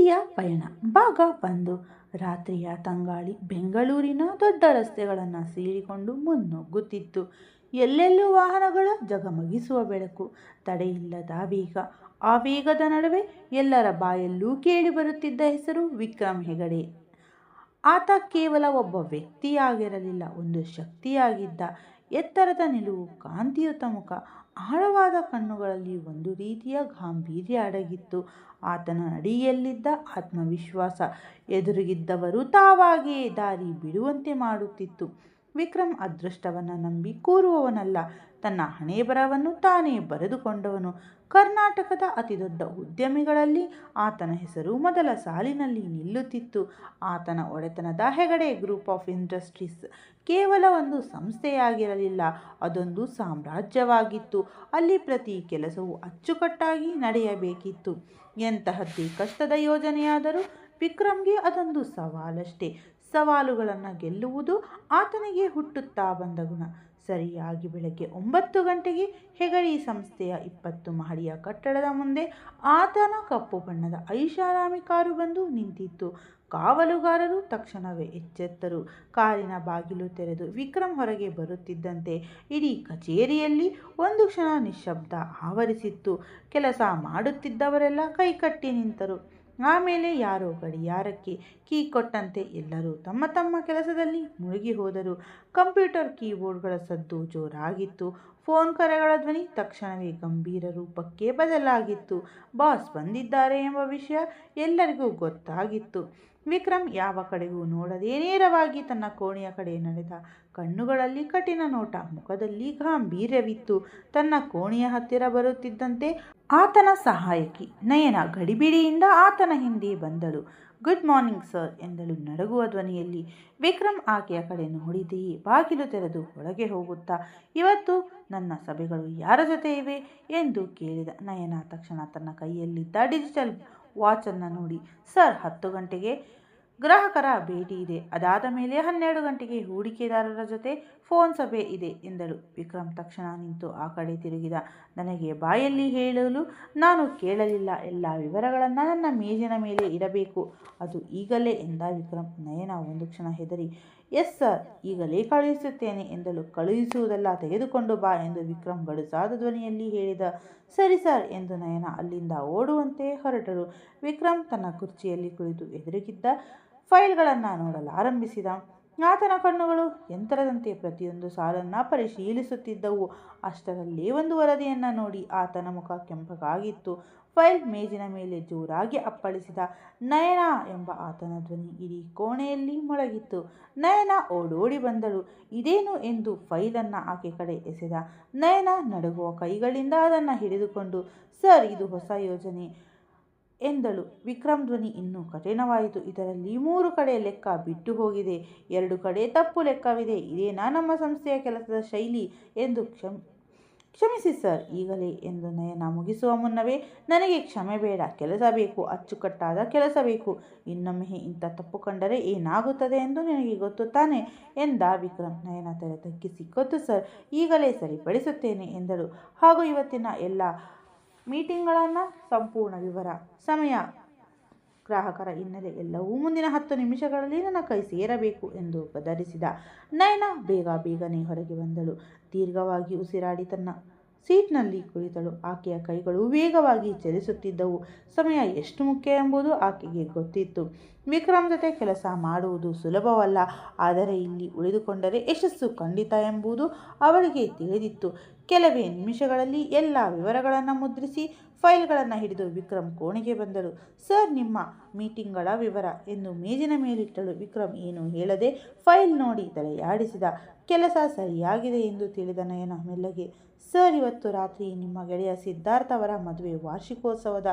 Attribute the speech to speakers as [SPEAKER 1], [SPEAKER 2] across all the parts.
[SPEAKER 1] ಪ್ರೀತಿಯ ಪಯಣ ಭಾಗ 1. ರಾತ್ರಿಯ ತಂಗಾಳಿ ಬೆಂಗಳೂರಿನ ದೊಡ್ಡ ರಸ್ತೆಗಳನ್ನು ಸೀಳಿಕೊಂಡು ಮುನ್ನುಗ್ಗುತ್ತಿತ್ತು. ಎಲ್ಲೆಲ್ಲೂ ವಾಹನಗಳ ಜಗಮಗಿಸುವ ಬೆಳಕು, ತಡೆಯಿಲ್ಲದ ವೇಗ. ಆ ವೇಗದ ನಡುವೆ ಎಲ್ಲರ ಬಾಯಲ್ಲೂ ಕೇಳಿಬರುತ್ತಿದ್ದ ಹೆಸರು ವಿಕ್ರಮ್ ಹೆಗಡೆ. ಆತ ಕೇವಲ ಒಬ್ಬ ವ್ಯಕ್ತಿಯಾಗಿರಲಿಲ್ಲ, ಒಂದು ಶಕ್ತಿಯಾಗಿದ್ದ. ಎತ್ತರದ ನಿಲುವು, ಕಾಂತಿಯುತ ಮುಖ, ಆಳವಾದ ಕಣ್ಣುಗಳಲ್ಲಿ ಒಂದು ರೀತಿಯ ಗಾಂಭೀರ್ಯ ಅಡಗಿತ್ತು. ಆತನ ನಡೆಯಲ್ಲಿದ್ದ ಆತ್ಮವಿಶ್ವಾಸ ಎದುರಿಗಿದ್ದವರು ತಾವಾಗಿಯೇ ದಾರಿ ಬಿಡುವಂತೆ ಮಾಡುತ್ತಿತ್ತು. ವಿಕ್ರಮ್ ಅದೃಷ್ಟವನ್ನು ನಂಬಿ ಕೂರುವವನಲ್ಲ, ತನ್ನ ಹಣೆಬರಹವನ್ನು ತಾನೇ ಬರೆದುಕೊಂಡವನು. ಕರ್ನಾಟಕದ ಅತಿದೊಡ್ಡ ಉದ್ಯಮಿಗಳಲ್ಲಿ ಆತನ ಹೆಸರು ಮೊದಲ ಸಾಲಿನಲ್ಲಿ ನಿಲ್ಲುತ್ತಿತ್ತು. ಆತನ ಒಡೆತನದ ಹೆಗಡೆ ಗ್ರೂಪ್ ಆಫ್ ಇಂಡಸ್ಟ್ರೀಸ್ ಕೇವಲ ಒಂದು ಸಂಸ್ಥೆಯಾಗಿರಲಿಲ್ಲ, ಅದೊಂದು ಸಾಮ್ರಾಜ್ಯವಾಗಿತ್ತು. ಅಲ್ಲಿ ಪ್ರತಿ ಕೆಲಸವೂ ಅಚ್ಚುಕಟ್ಟಾಗಿ ನಡೆಯಬೇಕಿತ್ತು. ಎಂತಹದ್ದೇ ಕಷ್ಟದ ಯೋಜನೆಯಾದರೂ ವಿಕ್ರಮ್ಗೆ ಅದೊಂದು ಸವಾಲಷ್ಟೇ. ಸವಾಲುಗಳನ್ನು ಗೆಲ್ಲುವುದು ಆತನಿಗೆ ಹುಟ್ಟುತ್ತಾ ಬಂದ ಗುಣ. ಸರಿಯಾಗಿ ಬೆಳಗ್ಗೆ 9 ಗಂಟೆಗೆ ಹೆಗಡೆ ಸಂಸ್ಥೆಯ 20 ಮಹಡಿಯ ಕಟ್ಟಡದ ಮುಂದೆ ಆತನ ಕಪ್ಪು ಬಣ್ಣದ ಐಷಾರಾಮಿ ಕಾರು ಬಂದು ನಿಂತಿತ್ತು. ಕಾವಲುಗಾರರು ತಕ್ಷಣವೇ ಎಚ್ಚೆತ್ತರು. ಕಾರಿನ ಬಾಗಿಲು ತೆರೆದು ವಿಕ್ರಮ್ ಹೊರಗೆ ಬರುತ್ತಿದ್ದಂತೆ ಇಡೀ ಕಚೇರಿಯಲ್ಲಿ ಒಂದು ಕ್ಷಣ ನಿಶ್ಶಬ್ದ ಆವರಿಸಿತ್ತು. ಕೆಲಸ ಮಾಡುತ್ತಿದ್ದವರೆಲ್ಲ ಕೈಕಟ್ಟಿ ನಿಂತರು. ಆಮೇಲೆ ಯಾರೋ ಗಡಿಯಾರಕ್ಕೆ ಕೀ ಕೊಟ್ಟಂತೆ ಎಲ್ಲರೂ ತಮ್ಮ ತಮ್ಮ ಕೆಲಸದಲ್ಲಿ ಮುಳುಗಿ ಹೋದರು. ಕಂಪ್ಯೂಟರ್ ಕೀಬೋರ್ಡ್ಗಳ ಸದ್ದು ಜೋರಾಗಿತ್ತು. ಫೋನ್ ಕರೆಗಳ ಧ್ವನಿ ತಕ್ಷಣವೇ ಗಂಭೀರ ರೂಪಕ್ಕೆ ಬದಲಾಗಿತ್ತು. ಬಾಸ್ ಬಂದಿದ್ದಾರೆ ಎಂಬ ವಿಷಯ ಎಲ್ಲರಿಗೂ ಗೊತ್ತಾಗಿತ್ತು. ವಿಕ್ರಮ್ ಯಾವ ಕಡೆಗೂ ನೋಡದೆ ನೇರವಾಗಿ ತನ್ನ ಕೋಣೆಯ ಕಡೆ ನಡೆದ. ಕಣ್ಣುಗಳಲ್ಲಿ ಕಠಿಣ ನೋಟ, ಮುಖದಲ್ಲಿ ಗಾಂಭೀರ್ಯವಿತ್ತು. ತನ್ನ ಕೋಣೆಯ ಹತ್ತಿರ ಬರುತ್ತಿದ್ದಂತೆ ಆತನ ಸಹಾಯಕಿ ನಯನ ಗಡಿಬಿಡಿಯಿಂದ ಆತನ ಹಿಂದೆ ಬಂದಳು. ಗುಡ್ ಮಾರ್ನಿಂಗ್ ಸರ್ ಎಂದಳು ನಡುಗುವ ಧ್ವನಿಯಲ್ಲಿ. ವಿಕ್ರಮ್ ಆಕೆಯ ಕಡೆ ನೋಡಿದೆಯೇ ಬಾಗಿಲು ತೆರೆದು ಒಳಗೆ ಹೋಗುತ್ತಾ, ಇವತ್ತು ನನ್ನ ಸಭೆಗಳು ಯಾರ ಜೊತೆ ಇವೆ ಎಂದು ಕೇಳಿದ. ನಯನ ತಕ್ಷಣ ತನ್ನ ಕೈಯಲ್ಲಿದ್ದ ಡಿಜಿಟಲ್ ವಾಚನ್ನು ನೋಡಿ, ಸರ್ 10 ಗಂಟೆಗೆ ಗ್ರಾಹಕರ ಭೇಟಿ ಇದೆ, ಅದಾದ ಮೇಲೆ 12 ಗಂಟೆಗೆ ಹೂಡಿಕೆದಾರರ ಜೊತೆ ಫೋನ್ ಸಭೆ ಇದೆ ಎಂದಳು. ವಿಕ್ರಮ್ ತಕ್ಷಣ ನಿಂತು ಆ ಕಡೆ ತಿರುಗಿದ. ನನಗೆ ಬಾಯಲ್ಲಿ ಹೇಳಲು ನಾನು ಕೇಳಲಿಲ್ಲ, ಎಲ್ಲ ವಿವರಗಳನ್ನು ನನ್ನ ಮೇಜಿನ ಮೇಲೆ ಇಡಬೇಕು, ಅದು ಈಗಲೇ ಎಂದ ವಿಕ್ರಮ್. ನಯನ ಒಂದು ಕ್ಷಣ ಹೆದರಿ, ಎಸ್ ಸರ್, ಈಗಲೇ ಕಳುಹಿಸುತ್ತೇನೆ ಎಂದಳು. ಕಳುಹಿಸುವುದಲ್ಲ, ತೆಗೆದುಕೊಂಡು ಬಾ ಎಂದು ವಿಕ್ರಮ್ ಗಡುಸಾದ ಧ್ವನಿಯಲ್ಲಿ ಹೇಳಿದ. ಸರಿ ಸರ್ ಎಂದು ನಯನ ಅಲ್ಲಿಂದ ಓಡುವಂತೆ ಹೊರಟರು. ವಿಕ್ರಮ್ ತನ್ನ ಕುರ್ಚಿಯಲ್ಲಿ ಕುಳಿತು ಎದುರಿಗಿದ್ದ ಫೈಲ್ಗಳನ್ನು ನೋಡಲಾರಂಭಿಸಿದ. ಆತನ ಕಣ್ಣುಗಳು ಯಂತ್ರದಂತೆ ಪ್ರತಿಯೊಂದು ಸಾಲನ್ನು ಪರಿಶೀಲಿಸುತ್ತಿದ್ದವು. ಅಷ್ಟರಲ್ಲೇ ಒಂದು ವರದಿಯನ್ನು ನೋಡಿ ಆತನ ಮುಖ ಕೆಂಪಗಾಗಿತ್ತು. ಫೈಲ್ ಮೇಜಿನ ಮೇಲೆ ಜೋರಾಗಿ ಅಪ್ಪಳಿಸಿದ. ನಯನ ಎಂಬ ಆತನ ಧ್ವನಿ ಇಡೀ ಕೋಣೆಯಲ್ಲಿ ಮೊಳಗಿತ್ತು. ನಯನ ಓಡೋಡಿ ಬಂದಳು. ಇದೇನು ಎಂದು ಫೈಲನ್ನು ಆಕೆ ಕಡೆ ಎಸೆದ. ನಯನ ನಡುಗುವ ಕೈಗಳಿಂದ ಅದನ್ನು ಹಿಡಿದುಕೊಂಡು, ಸರ್, ಇದು ಹೊಸ ಯೋಜನೆ ಎಂದಳು. ವಿಕ್ರಮ್ ಧ್ವನಿ ಇನ್ನೂ ಕಠಿಣವಾಯಿತು. ಇದರಲ್ಲಿ 3 ಕಡೆ ಲೆಕ್ಕ ಬಿಟ್ಟು ಹೋಗಿದೆ, 2 ಕಡೆ ತಪ್ಪು ಲೆಕ್ಕವಿದೆ. ಇದೇನಾ ನಮ್ಮ ಸಂಸ್ಥೆಯ ಕೆಲಸದ ಶೈಲಿ ಎಂದು ಕ್ಷಮಿಸಿ ಸರ್, ಈಗಲೇ ಎಂದು ನಯನ ಮುಗಿಸುವ ಮುನ್ನವೇ, ನನಗೆ ಕ್ಷಮೆ ಬೇಡ, ಕೆಲಸ ಬೇಕು, ಅಚ್ಚುಕಟ್ಟಾದ ಕೆಲಸ ಬೇಕು. ಇನ್ನೊಮ್ಮೆ ಇಂಥ ತಪ್ಪು ಕಂಡರೆ ಏನಾಗುತ್ತದೆ ಎಂದು ನಿನಗೆ ಗೊತ್ತು ತಾನೆ ಎಂದ ವಿಕ್ರಮ್. ನಯನ ತಲೆ ತಗ್ಗಿಸಿ, ಗೊತ್ತು ಸರ್, ಈಗಲೇ ಸರಿಪಡಿಸುತ್ತೇನೆ ಎಂದಳು. ಹಾಗೂ ಇವತ್ತಿನ ಎಲ್ಲ ಮೀಟಿಂಗ್ಗಳನ್ನು ಸಂಪೂರ್ಣ ವಿವರ, ಸಮಯ, ಗ್ರಾಹಕರ ಹಿನ್ನೆಲೆ ಎಲ್ಲವೂ ಮುಂದಿನ 10 ನಿಮಿಷಗಳಲ್ಲಿ ನನ್ನ ಕೈ ಸೇರಬೇಕು ಎಂದು ಗದರಿಸಿದ. ನಯನ ಬೇಗನೆ ಹೊರಗೆ ಬಂದಳು. ದೀರ್ಘವಾಗಿ ಉಸಿರಾಡಿ ತನ್ನ ಸೀಟ್ನಲ್ಲಿ ಕುಳಿತಳು. ಆಕೆಯ ಕೈಗಳು ವೇಗವಾಗಿ ಚಲಿಸುತ್ತಿದ್ದವು. ಸಮಯ ಎಷ್ಟು ಮುಖ್ಯ ಎಂಬುದು ಆಕೆಗೆ ಗೊತ್ತಿತ್ತು. ವಿಕ್ರಮ್ ಜೊತೆ ಕೆಲಸ ಮಾಡುವುದು ಸುಲಭವಲ್ಲ, ಆದರೆ ಇಲ್ಲಿ ಉಳಿದುಕೊಂಡರೆ ಯಶಸ್ಸು ಖಂಡಿತ ಎಂಬುದು ಅವಳಿಗೆ ತಿಳಿದಿತ್ತು. ಕೆಲವೇ ನಿಮಿಷಗಳಲ್ಲಿ ಎಲ್ಲ ವಿವರಗಳನ್ನು ಮುದ್ರಿಸಿ ಫೈಲ್ಗಳನ್ನು ಹಿಡಿದು ವಿಕ್ರಮ್ ಕೋಣೆಗೆ ಬಂದಳು. ಸರ್, ನಿಮ್ಮ ಮೀಟಿಂಗ್ಗಳ ವಿವರ ಎಂದು ಮೇಜಿನ ಮೇಲಿಟ್ಟಳು. ವಿಕ್ರಮ್ ಏನು ಹೇಳದೆ ಫೈಲ್ ನೋಡಿ ತಲೆಯಾಡಿಸಿದ. ಕೆಲಸ ಸರಿಯಾಗಿದೆ ಎಂದು ತಿಳಿದ ನಯನ ಮೆಲ್ಲಗೆ, ಸರ್, ಇವತ್ತು ರಾತ್ರಿ ನಿಮ್ಮ ಗೆಳೆಯ ಸಿದ್ಧಾರ್ಥ್ ಅವರ ಮದುವೆ ವಾರ್ಷಿಕೋತ್ಸವದ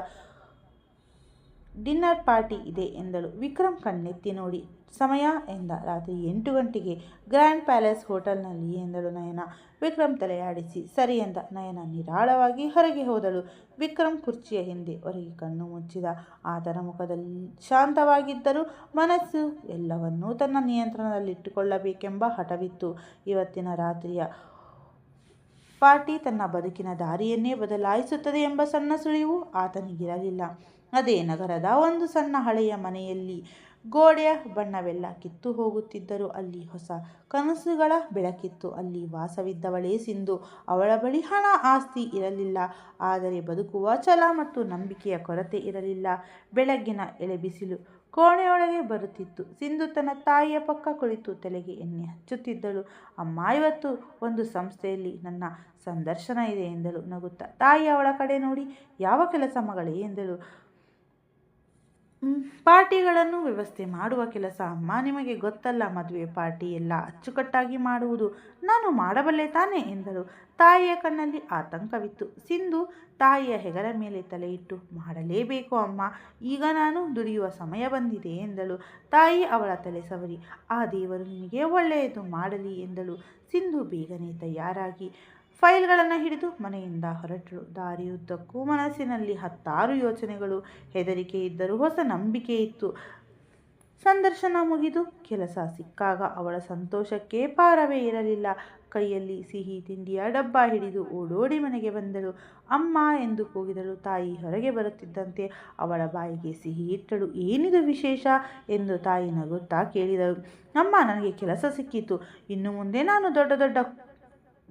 [SPEAKER 1] ಡಿನ್ನರ್ ಪಾರ್ಟಿ ಇದೆ ಎಂದಳು. ವಿಕ್ರಮ್ ಕಣ್ಣೆತ್ತಿ ನೋಡಿ, ಸಮಯ ಎಂದ. ರಾತ್ರಿ 8 ಗಂಟೆಗೆ ಗ್ರ್ಯಾಂಡ್ ಪ್ಯಾಲೇಸ್ ಹೋಟೆಲ್ನಲ್ಲಿ ಎಂದಳು ನಯನ. ವಿಕ್ರಮ್ ತಲೆಯಾಡಿಸಿ ಸರಿ ಎಂದ. ನಯನ ನಿರಾಳವಾಗಿ ಹೊರಗೆ ಹೋದಳು. ವಿಕ್ರಮ್ ಕುರ್ಚಿಯ ಹಿಂದೆ ಹೊರಗೆ ಕಣ್ಣು ಮುಚ್ಚಿದ. ಆತನ ಮುಖದಲ್ಲಿ ಶಾಂತವಾಗಿದ್ದರೂ ಮನಸ್ಸು ಎಲ್ಲವನ್ನೂ ತನ್ನ ನಿಯಂತ್ರಣದಲ್ಲಿಟ್ಟುಕೊಳ್ಳಬೇಕೆಂಬ ಹಠವಿತ್ತು. ಇವತ್ತಿನ ರಾತ್ರಿಯ ಪಾರ್ಟಿ ತನ್ನ ಬದುಕಿನ ದಾರಿಯನ್ನೇ ಬದಲಾಯಿಸುತ್ತದೆ ಎಂಬ ಸಣ್ಣ ಸುಳಿವು ಆತನಿಗಿರಲಿಲ್ಲ. ಅದೇ ನಗರದ ಒಂದು ಸಣ್ಣ ಹಳೆಯ ಮನೆಯಲ್ಲಿ ಗೋಡೆಯ ಬಣ್ಣವೆಲ್ಲ ಕಿತ್ತು ಹೋಗುತ್ತಿದ್ದರೂ ಅಲ್ಲಿ ಹೊಸ ಕನಸುಗಳ ಬೆಳಕಿತ್ತು. ಅಲ್ಲಿ ವಾಸವಿದ್ದವಳೇ ಸಿಂಧು. ಅವಳ ಬಳಿ ಹಣ ಆಸ್ತಿ ಇರಲಿಲ್ಲ, ಆದರೆ ಬದುಕುವ ಛಲ ಮತ್ತು ನಂಬಿಕೆಯ ಕೊರತೆ ಇರಲಿಲ್ಲ. ಬೆಳಗ್ಗಿನ ಎಳೆಬಿಸಿಲು ಕೋಣೆಯೊಳಗೆ ಬರುತ್ತಿತ್ತು. ಸಿಂಧು ತನ್ನ ತಾಯಿಯ ಪಕ್ಕ ಕುಳಿತು ತಲೆಗೆ ಎಣ್ಣೆ ಹಚ್ಚುತ್ತಿದ್ದಳು. ಅಮ್ಮ, ಇವತ್ತು ಒಂದು ಸಂಸ್ಥೆಯಲ್ಲಿ ನನ್ನ ಸಂದರ್ಶನ ಇದೆ ಎಂದಳು ನಗುತ್ತಾ. ತಾಯಿ ಅವಳ ಕಡೆ ನೋಡಿ, ಯಾವ ಕೆಲಸ ಮಗಳೇ ಎಂದಳು. ಪಾರ್ಟಿಗಳನ್ನು ವ್ಯವಸ್ಥೆ ಮಾಡುವ ಕೆಲಸ ಅಮ್ಮ. ನಿಮಗೆ ಗೊತ್ತಲ್ಲ, ಮದುವೆ ಪಾರ್ಟಿ ಎಲ್ಲ ಅಚ್ಚುಕಟ್ಟಾಗಿ ಮಾಡುವುದು ನಾನು ಮಾಡಬಲ್ಲೆ ತಾನೆ ಎಂದಳು. ತಾಯಿಯ ಕಣ್ಣಲ್ಲಿ ಆತಂಕವಿತ್ತು. ಸಿಂಧು ತಾಯಿಯ ಹೆಗಲ ಮೇಲೆ ತಲೆಯಿಟ್ಟು, ಮಾಡಲೇಬೇಕು ಅಮ್ಮ, ಈಗ ನಾನು ದುಡಿಯುವ ಸಮಯ ಬಂದಿದೆ ಎಂದಳು. ತಾಯಿ ಅವಳ ತಲೆ ಸವರಿ, ಆ ದೇವರು ನಿನಗೆ ಒಳ್ಳೆಯದು ಮಾಡಲಿ ಎಂದಳು. ಸಿಂಧು ಬೇಗನೆ ತಯಾರಾಗಿ ಫೈಲ್ಗಳನ್ನು ಹಿಡಿದು ಮನೆಯಿಂದ ಹೊರಟಳು. ದಾರಿಯುದ್ದಕ್ಕೂ ಮನಸ್ಸಿನಲ್ಲಿ 10 ಯೋಚನೆಗಳು. ಹೆದರಿಕೆ ಇದ್ದರೂ ಹೊಸ ನಂಬಿಕೆ ಇತ್ತು. ಸಂದರ್ಶನ ಮುಗಿದು ಕೆಲಸ ಸಿಕ್ಕಾಗ ಅವಳ ಸಂತೋಷಕ್ಕೆ ಪಾರವೇ ಇರಲಿಲ್ಲ. ಕೈಯಲ್ಲಿ ಸಿಹಿ ತಿಂಡಿಯ ಡಬ್ಬ ಹಿಡಿದು ಓಡೋಡಿ ಮನೆಗೆ ಬಂದಳು. ಅಮ್ಮ ಎಂದು ಕೂಗಿದಳು. ತಾಯಿ ಹೊರಗೆ ಬರುತ್ತಿದ್ದಂತೆ ಅವಳ ಬಾಯಿಗೆ ಸಿಹಿ ಇಟ್ಟಳು. ಏನಿದು ವಿಶೇಷ ಎಂದು ತಾಯಿ ನಗುತ್ತಾ ಕೇಳಿದಳು. ಅಮ್ಮ, ನನಗೆ ಕೆಲಸ ಸಿಕ್ಕಿತು. ಇನ್ನು ಮುಂದೆ ನಾನು ದೊಡ್ಡ ದೊಡ್ಡ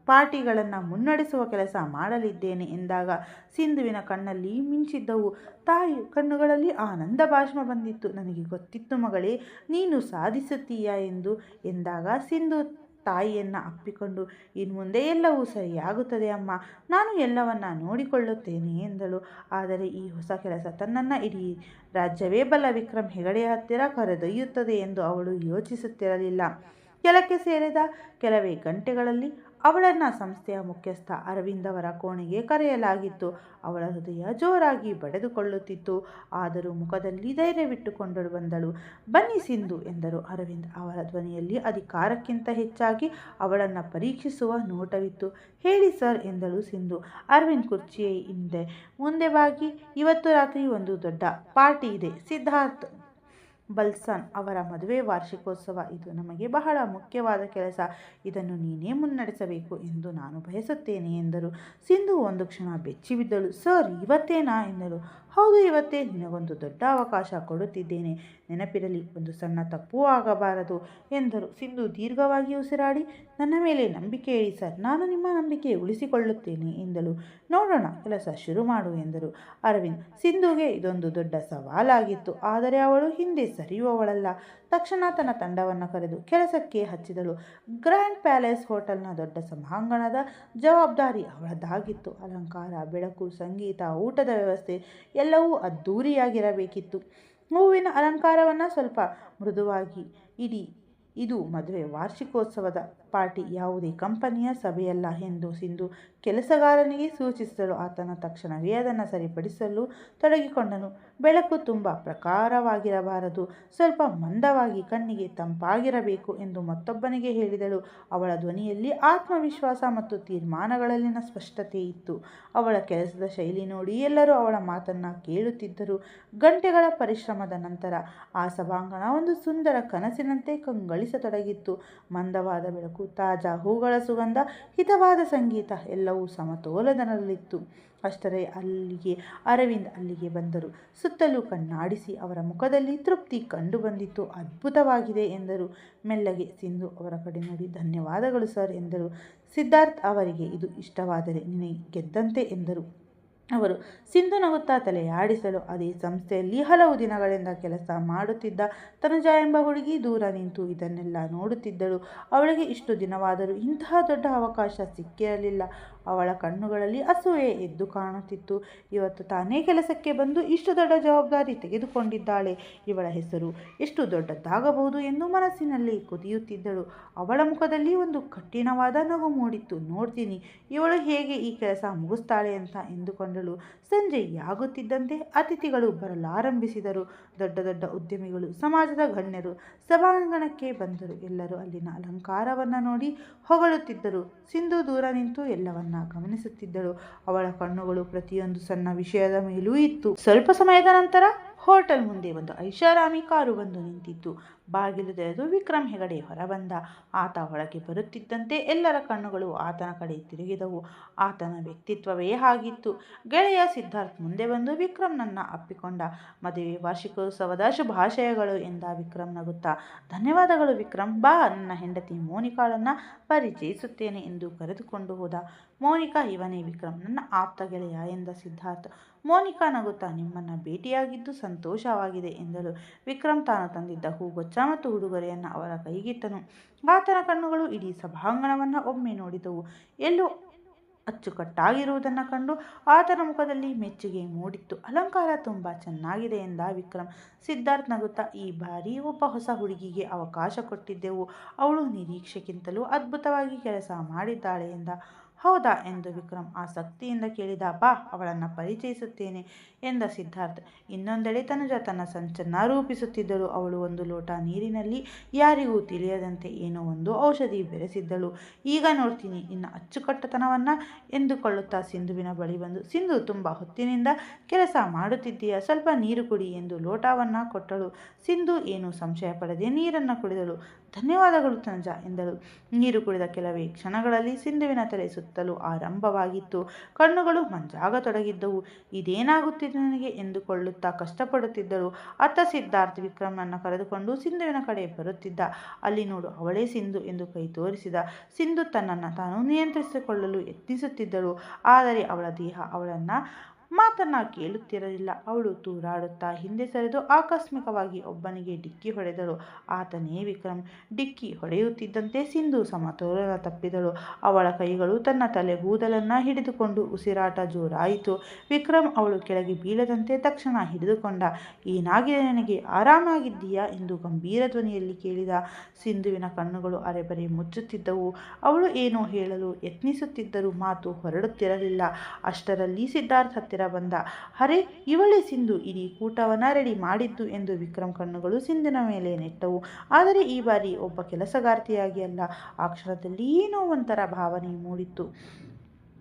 [SPEAKER 1] ಪಾರ್ಟಿಗಳನ್ನು ಮುನ್ನಡೆಸುವ ಕೆಲಸ ಮಾಡಲಿದ್ದೇನೆ ಎಂದಾಗ ಸಿಂಧುವಿನ ಕಣ್ಣಲ್ಲಿ ಮಿಂಚಿದ್ದವು. ತಾಯಿ ಕಣ್ಣುಗಳಲ್ಲಿ ಆನಂದ ಭಾಷ್ಮ ಬಂದಿತ್ತು. ನನಗೆ ಗೊತ್ತಿತ್ತು ಮಗಳೇ, ನೀನು ಸಾಧಿಸುತ್ತೀಯ ಎಂದಾಗ ಸಿಂಧು ತಾಯಿಯನ್ನು ಅಪ್ಪಿಕೊಂಡು, ಇನ್ನು ಮುಂದೆ ಎಲ್ಲವೂ ಸರಿಯಾಗುತ್ತದೆ ಅಮ್ಮ, ನಾನು ಎಲ್ಲವನ್ನ ನೋಡಿಕೊಳ್ಳುತ್ತೇನೆ ಎಂದಳು. ಆದರೆ ಈ ಹೊಸ ಕೆಲಸ ತನ್ನನ್ನು ಇಡೀ ರಾಜ್ಯವೇ ಬಲ್ಲ ವಿಕ್ರಮ್ ಹೆಗಡೆಯ ಹತ್ತಿರ ಕರೆದೊಯ್ಯುತ್ತದೆ ಎಂದು ಅವಳು ಯೋಚಿಸುತ್ತಿರಲಿಲ್ಲ. ಕೆಲಕ್ಕೆ ಸೇರಿದ ಕೆಲವೇ ಗಂಟೆಗಳಲ್ಲಿ ಅವಳನ್ನು ಸಂಸ್ಥೆಯ ಮುಖ್ಯಸ್ಥ ಅರವಿಂದ್ ಅವರ ಕೋಣೆಗೆ ಕರೆಯಲಾಗಿತ್ತು. ಅವಳ ಹೃದಯ ಜೋರಾಗಿ ಬಡಿದುಕೊಳ್ಳುತ್ತಿತ್ತು. ಆದರೂ ಮುಖದಲ್ಲಿ ಧೈರ್ಯವಿಟ್ಟುಕೊಂಡು ಬಂದಳು. ಬನ್ನಿ ಸಿಂಧು ಎಂದರು ಅರವಿಂದ್. ಅವರ ಧ್ವನಿಯಲ್ಲಿ ಅಧಿಕಾರಕ್ಕಿಂತ ಹೆಚ್ಚಾಗಿ ಅವಳನ್ನು ಪರೀಕ್ಷಿಸುವ ನೋಟವಿತ್ತು. ಹೇಳಿ ಸರ್ ಎಂದಳು ಸಿಂಧು. ಅರವಿಂದ್ ಕುರ್ಚಿಯ ಮುಂದೆ ಬಾಗಿ, ಇವತ್ತು ರಾತ್ರಿ ಒಂದು ದೊಡ್ಡ ಪಾರ್ಟಿ ಇದೆ. ಸಿದ್ಧಾರ್ಥ್ ಬಲ್ಸನ್ ಅವರ ಮದುವೆ ವಾರ್ಷಿಕೋತ್ಸವ. ಇದು ನಮಗೆ ಬಹಳ ಮುಖ್ಯವಾದ ಕೆಲಸ. ಇದನ್ನು ನೀನೇ ಮುನ್ನಡೆಸಬೇಕು ಎಂದು ನಾನು ಬಯಸುತ್ತೇನೆ ಎಂದರು. ಸಿಂಧು ಒಂದು ಕ್ಷಣ ಬೆಚ್ಚಿಬಿದ್ದಳು. ಸರ್, ಇವತ್ತೇನಾ ಎಂದಳು. ಹೌದು, ಇವತ್ತೇ. ನಿನಗೊಂದು ದೊಡ್ಡ ಅವಕಾಶ ಕೊಡುತ್ತಿದ್ದೇನೆ. ನೆನಪಿರಲಿ, ಒಂದು ಸಣ್ಣ ತಪ್ಪೂ ಆಗಬಾರದು ಎಂದರು. ಸಿಂಧು ದೀರ್ಘವಾಗಿ ಉಸಿರಾಡಿ, ನನ್ನ ಮೇಲೆ ನಂಬಿಕೆ ಇಡಿ ಸರ್, ನಾನು ನಿಮ್ಮ ನಂಬಿಕೆ ಉಳಿಸಿಕೊಳ್ಳುತ್ತೇನೆ ಎಂದಳು. ನೋಡೋಣ, ಕೆಲಸ ಶುರು ಮಾಡು ಎಂದರು ಅರವಿಂದ್. ಸಿಂಧುಗೆ ಇದೊಂದು ದೊಡ್ಡ ಸವಾಲಾಗಿತ್ತು, ಆದರೆ ಅವಳು ಹಿಂದೆ ಸರಿಯುವವಳಲ್ಲ. ತಕ್ಷಣ ತನ್ನ ತಂಡವನ್ನು ಕರೆದು ಕೆಲಸಕ್ಕೆ ಹಚ್ಚಿದಳು. ಗ್ರ್ಯಾಂಡ್ ಪ್ಯಾಲೇಸ್ ಹೋಟೆಲ್ನ ದೊಡ್ಡ ಸಭಾಂಗಣದ ಜವಾಬ್ದಾರಿ ಅವಳದಾಗಿತ್ತು. ಅಲಂಕಾರ, ಬೆಳಕು, ಸಂಗೀತ, ಊಟದ ವ್ಯವಸ್ಥೆ ಎಲ್ಲವೂ ಅದ್ಧೂರಿಯಾಗಿರಬೇಕಿತ್ತು. ಹೂವಿನ ಅಲಂಕಾರವನ್ನು ಸ್ವಲ್ಪ ಮೃದುವಾಗಿ ಇಡಿ. ಇದು ಮದುವೆ ವಾರ್ಷಿಕೋತ್ಸವದ ಪಾರ್ಟಿ, ಯಾವುದೇ ಕಂಪನಿಯ ಸಭೆಯಲ್ಲ ಎಂದು ಸಿಂಧು ಕೆಲಸಗಾರನಿಗೆ ಸೂಚಿಸಿದಳು. ಆತನ ತಕ್ಷಣವೇ ಅದನ್ನು ಸರಿಪಡಿಸಲು ತೊಡಗಿಕೊಂಡನು. ಬೆಳಕು ತುಂಬ ಪ್ರಖರವಾಗಿರಬಾರದು, ಸ್ವಲ್ಪ ಮಂದವಾಗಿ ಕಣ್ಣಿಗೆ ತಂಪಾಗಿರಬೇಕು ಎಂದು ಮತ್ತೊಬ್ಬನಿಗೆ ಹೇಳಿದಳು. ಅವಳ ಧ್ವನಿಯಲ್ಲಿ ಆತ್ಮವಿಶ್ವಾಸ ಮತ್ತು ತೀರ್ಮಾನಗಳಲ್ಲಿನ ಸ್ಪಷ್ಟತೆ ಇತ್ತು. ಅವಳ ಕೆಲಸದ ಶೈಲಿ ನೋಡಿ ಎಲ್ಲರೂ ಅವಳ ಮಾತನ್ನು ಕೇಳುತ್ತಿದ್ದರು. ಗಂಟೆಗಳ ಪರಿಶ್ರಮದ ನಂತರ ಆ ಸಭಾಂಗಣ ಒಂದು ಸುಂದರ ಕನಸಿನಂತೆ ಕಂಗೊಳಿಸತೊಡಗಿತ್ತು. ಮಂದವಾದ ಬೆಳಕು, ತಾಜಾ ಹೂಗಳ ಸುಗಂಧ, ಹಿತವಾದ ಸಂಗೀತ ಎಲ್ಲವೂ ಸಮತೋಲನದಲ್ಲಿತ್ತು. ಅಷ್ಟರೇ ಅರವಿಂದ್ ಅಲ್ಲಿಗೆ ಬಂದರು. ಸುತ್ತಲೂ ಕಣ್ಣಾಡಿಸಿ ಅವರ ಮುಖದಲ್ಲಿ ತೃಪ್ತಿ ಕಂಡುಬಂದಿತ್ತು. ಅದ್ಭುತವಾಗಿದೆ ಎಂದರು ಮೆಲ್ಲಗೆ. ಸಿಂಧು ಅವರ ಕಡೆ ನೋಡಿ, ಧನ್ಯವಾದಗಳು ಸರ್ ಎಂದರು. ಸಿದ್ಧಾರ್ಥ್ ಅವರಿಗೆ ಇದು ಇಷ್ಟವಾದರೆ ನಿನಗೆ ಗೆದ್ದಂತೆ ಎಂದರು ಅವರು. ಸಿಂಧು ನಗುತ್ತಾ ತಲೆಯಾಡಿಸಲು, ಅದೇ ಸಂಸ್ಥೆಯಲ್ಲಿ ಹಲವು ದಿನಗಳಿಂದ ಕೆಲಸ ಮಾಡುತ್ತಿದ್ದ ತನುಜಾ ಎಂಬ ಹುಡುಗಿ ದೂರ ನಿಂತು ಇದನ್ನೆಲ್ಲ ನೋಡುತ್ತಿದ್ದಳು. ಅವಳಿಗೆ ಇಷ್ಟು ದಿನವಾದರೂ ಇಂತಹ ದೊಡ್ಡ ಅವಕಾಶ ಸಿಕ್ಕಿರಲಿಲ್ಲ. ಅವಳ ಕಣ್ಣುಗಳಲ್ಲಿ ಅಸೂಯೆ ಎದ್ದು ಕಾಣುತ್ತಿತ್ತು. ಇವತ್ತು ತಾನೇ ಕೆಲಸಕ್ಕೆ ಬಂದು ಇಷ್ಟು ದೊಡ್ಡ ಜವಾಬ್ದಾರಿ ತೆಗೆದುಕೊಂಡಿದ್ದಾಳೆ. ಇವಳ ಹೆಸರು ಎಷ್ಟು ದೊಡ್ಡದಾಗಬಹುದು ಎಂದು ಮನಸ್ಸಿನಲ್ಲಿ ಕುದಿಯುತ್ತಿದ್ದಳು. ಅವಳ ಮುಖದಲ್ಲಿ ಒಂದು ಕಠಿಣವಾದ ನಗು ಮೂಡಿತ್ತು. ನೋಡ್ತೀನಿ ಇವಳು ಹೇಗೆ ಈ ಕೆಲಸ ಮುಗಿಸ್ತಾಳೆ ಅಂತ ಎಂದುಕೊಂಡಳು. ಸಂಜೆಯಾಗುತ್ತಿದ್ದಂತೆ ಅತಿಥಿಗಳು ಬರಲಾರಂಭಿಸಿದರು. ದೊಡ್ಡ ದೊಡ್ಡ ಉದ್ಯಮಿಗಳು, ಸಮಾಜದ ಗಣ್ಯರು ಸಭಾಂಗಣಕ್ಕೆ ಬಂದರು. ಎಲ್ಲರೂ ಅಲ್ಲಿನ ಅಲಂಕಾರವನ್ನು ನೋಡಿ ಹೊಗಳುತ್ತಿದ್ದರು. ಸಿಂಧು ದೂರ ನಿಂತು ಎಲ್ಲವನ್ನ ಗಮನಿಸುತ್ತಿದ್ದಳು. ಅವಳ ಕಣ್ಣುಗಳು ಪ್ರತಿಯೊಂದು ಸಣ್ಣ ವಿಷಯದ ಮೇಲೂ ಇತ್ತು. ಸ್ವಲ್ಪ ಸಮಯದ ನಂತರ ಹೋಟೆಲ್ ಮುಂದೆ ಒಂದು ಐಷಾರಾಮಿ ಕಾರು ಬಂದು ನಿಂತಿತ್ತು. ಬಾಗಿಲು ತೆರೆದು ವಿಕ್ರಮ್ ಹೆಗಡೆ ಹೊರಬಂದ. ಆತ ಒಳಗೆ ಬರುತ್ತಿದ್ದಂತೆ ಎಲ್ಲರ ಕಣ್ಣುಗಳು ಆತನ ಕಡೆ ತಿರುಗಿದವು. ಆತನ ವ್ಯಕ್ತಿತ್ವವೇ ಹಾಗಿತ್ತು. ಗೆಳೆಯ ಸಿದ್ಧಾರ್ಥ್ ಮುಂದೆ ಬಂದು ವಿಕ್ರಮ್ನನ್ನ ಅಪ್ಪಿಕೊಂಡ. ಮದುವೆ ವಾರ್ಷಿಕೋತ್ಸವದ ಶುಭಾಶಯಗಳು ಎಂದ ವಿಕ್ರಮ್ ನಗುತ್ತಾ. ಧನ್ಯವಾದಗಳು ವಿಕ್ರಮ್, ಬಾ, ನನ್ನ ಹೆಂಡತಿ ಮೋನಿಕಾಳನ್ನ ಪರಿಚಯಿಸುತ್ತೇನೆ ಎಂದು ಕರೆದುಕೊಂಡು ಹೋದ. ಮೋನಿಕಾ ಇವನೇ ವಿಕ್ರಮ್, ನನ್ನ ಆಪ್ತ ಗೆಳೆಯ ಎಂದ ಸಿದ್ಧಾರ್ಥ್. ಮೋನಿಕಾ ನಗುತ್ತಾ ನಿಮ್ಮನ್ನ ಭೇಟಿಯಾಗಿದ್ದು ಸಂತೋಷವಾಗಿದೆ ಎಂದಳು. ವಿಕ್ರಮ್ ತಾನು ತಂದಿದ್ದ ಹೂಗೊಚ್ಚ ಮತ್ತು ಉಡುಗೊರೆಯನ್ನು ಅವರ ಕೈಗಿಟ್ಟನು. ಆತನ ಕಣ್ಣುಗಳು ಇಡೀ ಸಭಾಂಗಣವನ್ನು ಒಮ್ಮೆ ನೋಡಿದವು. ಎಲ್ಲೂ ಅಚ್ಚುಕಟ್ಟಾಗಿರುವುದನ್ನು ಕಂಡು ಆತನ ಮುಖದಲ್ಲಿ ಮೆಚ್ಚುಗೆ ಮೂಡಿತ್ತು. ಅಲಂಕಾರ ತುಂಬ ಚೆನ್ನಾಗಿದೆ ಎಂದ ವಿಕ್ರಮ್. ಸಿದ್ಧಾರ್ಥ್ ನಗುತ್ತಾ ಈ ಬಾರಿ ಒಬ್ಬ ಹೊಸ ಹುಡುಗಿಗೆ ಅವಕಾಶ ಕೊಟ್ಟಿದ್ದೆವು. ಅವಳು ನಿರೀಕ್ಷೆಗಿಂತಲೂ ಅದ್ಭುತವಾಗಿ ಕೆಲಸ ಮಾಡಿದ್ದಾಳೆ ಎಂದ. ಹೌದಾ ಎಂದು ವಿಕ್ರಮ್ ಆಸಕ್ತಿಯಿಂದ ಕೇಳಿದ. ಬಾ, ಅವಳನ್ನು ಪರಿಚಯಿಸುತ್ತೇನೆ ಎಂದ ಸಿದ್ಧಾರ್ಥ್. ಇನ್ನೊಂದೆಡೆ ತನುಜ ತನ್ನ ಸಂಚನ್ನು ರೂಪಿಸುತ್ತಿದ್ದಳು. ಅವಳು ಒಂದು ಲೋಟ ನೀರಿನಲ್ಲಿ ಯಾರಿಗೂ ತಿಳಿಯದಂತೆ ಏನೋ ಒಂದು ಔಷಧಿ ಬೆರೆಸಿದ್ದಳು. ಈಗ ನೋಡ್ತೀನಿ ನಿನ್ನ ಅಚ್ಚುಕಟ್ಟತನವನ್ನು ಎಂದುಕೊಳ್ಳುತ್ತಾ ಸಿಂಧುವಿನ ಬಳಿ ಬಂದು, ಸಿಂಧು ತುಂಬ ಹೊತ್ತಿನಿಂದ ಕೆಲಸ ಮಾಡುತ್ತಿದ್ದೀಯ, ಸ್ವಲ್ಪ ನೀರು ಕುಡಿ ಎಂದು ಲೋಟವನ್ನು ಕೊಟ್ಟಳು. ಸಿಂಧು ಏನೂ ಸಂಶಯ ಪಡದೆ ನೀರನ್ನು ಕುಡಿದಳು. ಧನ್ಯವಾದಗಳು ತನುಜ ಎಂದಳು. ನೀರು ಕುಡಿದ ಕೆಲವೇ ಕ್ಷಣಗಳಲ್ಲಿ ಸಿಂಧುವಿನ ತಲೆ ಸುತ್ತಲೂ ಆರಂಭವಾಗಿತ್ತು. ಕಣ್ಣುಗಳು ಮಂಜಾಗತೊಡಗಿದ್ದವು. ಇದೇನಾಗುತ್ತಿದೆ ನನಗೆ ಎಂದುಕೊಳ್ಳುತ್ತಾ ಕಷ್ಟಪಡುತ್ತಿದ್ದಳು. ಅತ್ತ ಸಿದ್ಧಾರ್ಥ್ ವಿಕ್ರಮ್ನನ್ನು ಕರೆದುಕೊಂಡು ಸಿಂಧುವಿನ ಕಡೆ ಬರುತ್ತಿದ್ದ. ಅಲ್ಲಿ ನೋಡು, ಅವಳೇ ಸಿಂಧು ಎಂದು ಕೈ ತೋರಿಸಿದ. ಸಿಂಧು ತನ್ನನ್ನು ತಾನು ನಿಯಂತ್ರಿಸಿಕೊಳ್ಳಲು ಯತ್ನಿಸುತ್ತಿದ್ದಳು. ಆದರೆ ಅವಳ ದೇಹ ಅವಳನ್ನು ಮಾತನ್ನ ಕೇಳುತ್ತಿರಲಿಲ್ಲ. ಅವಳು ತೂರಾಡುತ್ತಾ ಹಿಂದೆ ಸರಿದು ಆಕಸ್ಮಿಕವಾಗಿ ಒಬ್ಬನಿಗೆ ಡಿಕ್ಕಿ ಹೊಡೆದಳು. ಆತನೇ ವಿಕ್ರಮ್. ಡಿಕ್ಕಿ ಹೊಡೆಯುತ್ತಿದ್ದಂತೆ ಸಿಂಧು ಸಮತೋಲನ ತಪ್ಪಿದಳು. ಅವಳ ಕೈಗಳು ತನ್ನ ತಲೆಗೂದಲನ್ನು ಹಿಡಿದುಕೊಂಡು ಉಸಿರಾಟ ಜೋರಾಯಿತು. ವಿಕ್ರಮ್ ಅವಳು ಕೆಳಗೆ ಬೀಳದಂತೆ ತಕ್ಷಣ ಹಿಡಿದುಕೊಂಡ. ಏನಾಗಿದೆ ನನಗೆ, ಆರಾಮಾಗಿದ್ದೀಯಾ ಎಂದು ಗಂಭೀರ ಧ್ವನಿಯಲ್ಲಿ ಕೇಳಿದ. ಸಿಂಧುವಿನ ಕಣ್ಣುಗಳು ಅರೆಬರೆ ಮುಚ್ಚುತ್ತಿದ್ದವು. ಅವಳು ಏನೋ ಹೇಳಲು ಯತ್ನಿಸುತ್ತಿದ್ದರೂ ಮಾತು ಹೊರಡುತ್ತಿರಲಿಲ್ಲ. ಅಷ್ಟರಲ್ಲಿ ಸಿದ್ಧಾರ್ಥ್ ಹತ್ತಿರ ಬಂದ. ಅರೆ, ಇವಳೇ ಸಿಂಧು, ಇಡೀ ಕೂಟವನ್ನು ರೆಡಿ ಮಾಡಿದ್ದು ಎಂದು ವಿಕ್ರಮ್ ಕಣ್ಣುಗಳು ಸಿಂಧುವಿನ ಮೇಲೆ ನೆಟ್ಟವು. ಆದರೆ ಈ ಬಾರಿ ಒಬ್ಬ ಕೆಲಸಗಾರ್ತಿಯಾಗಿ ಅಲ್ಲ. ಆ ಕ್ಷಣದಲ್ಲಿ ಏನೋ ಒಂಥರ ಭಾವನೆ ಮೂಡಿತ್ತು.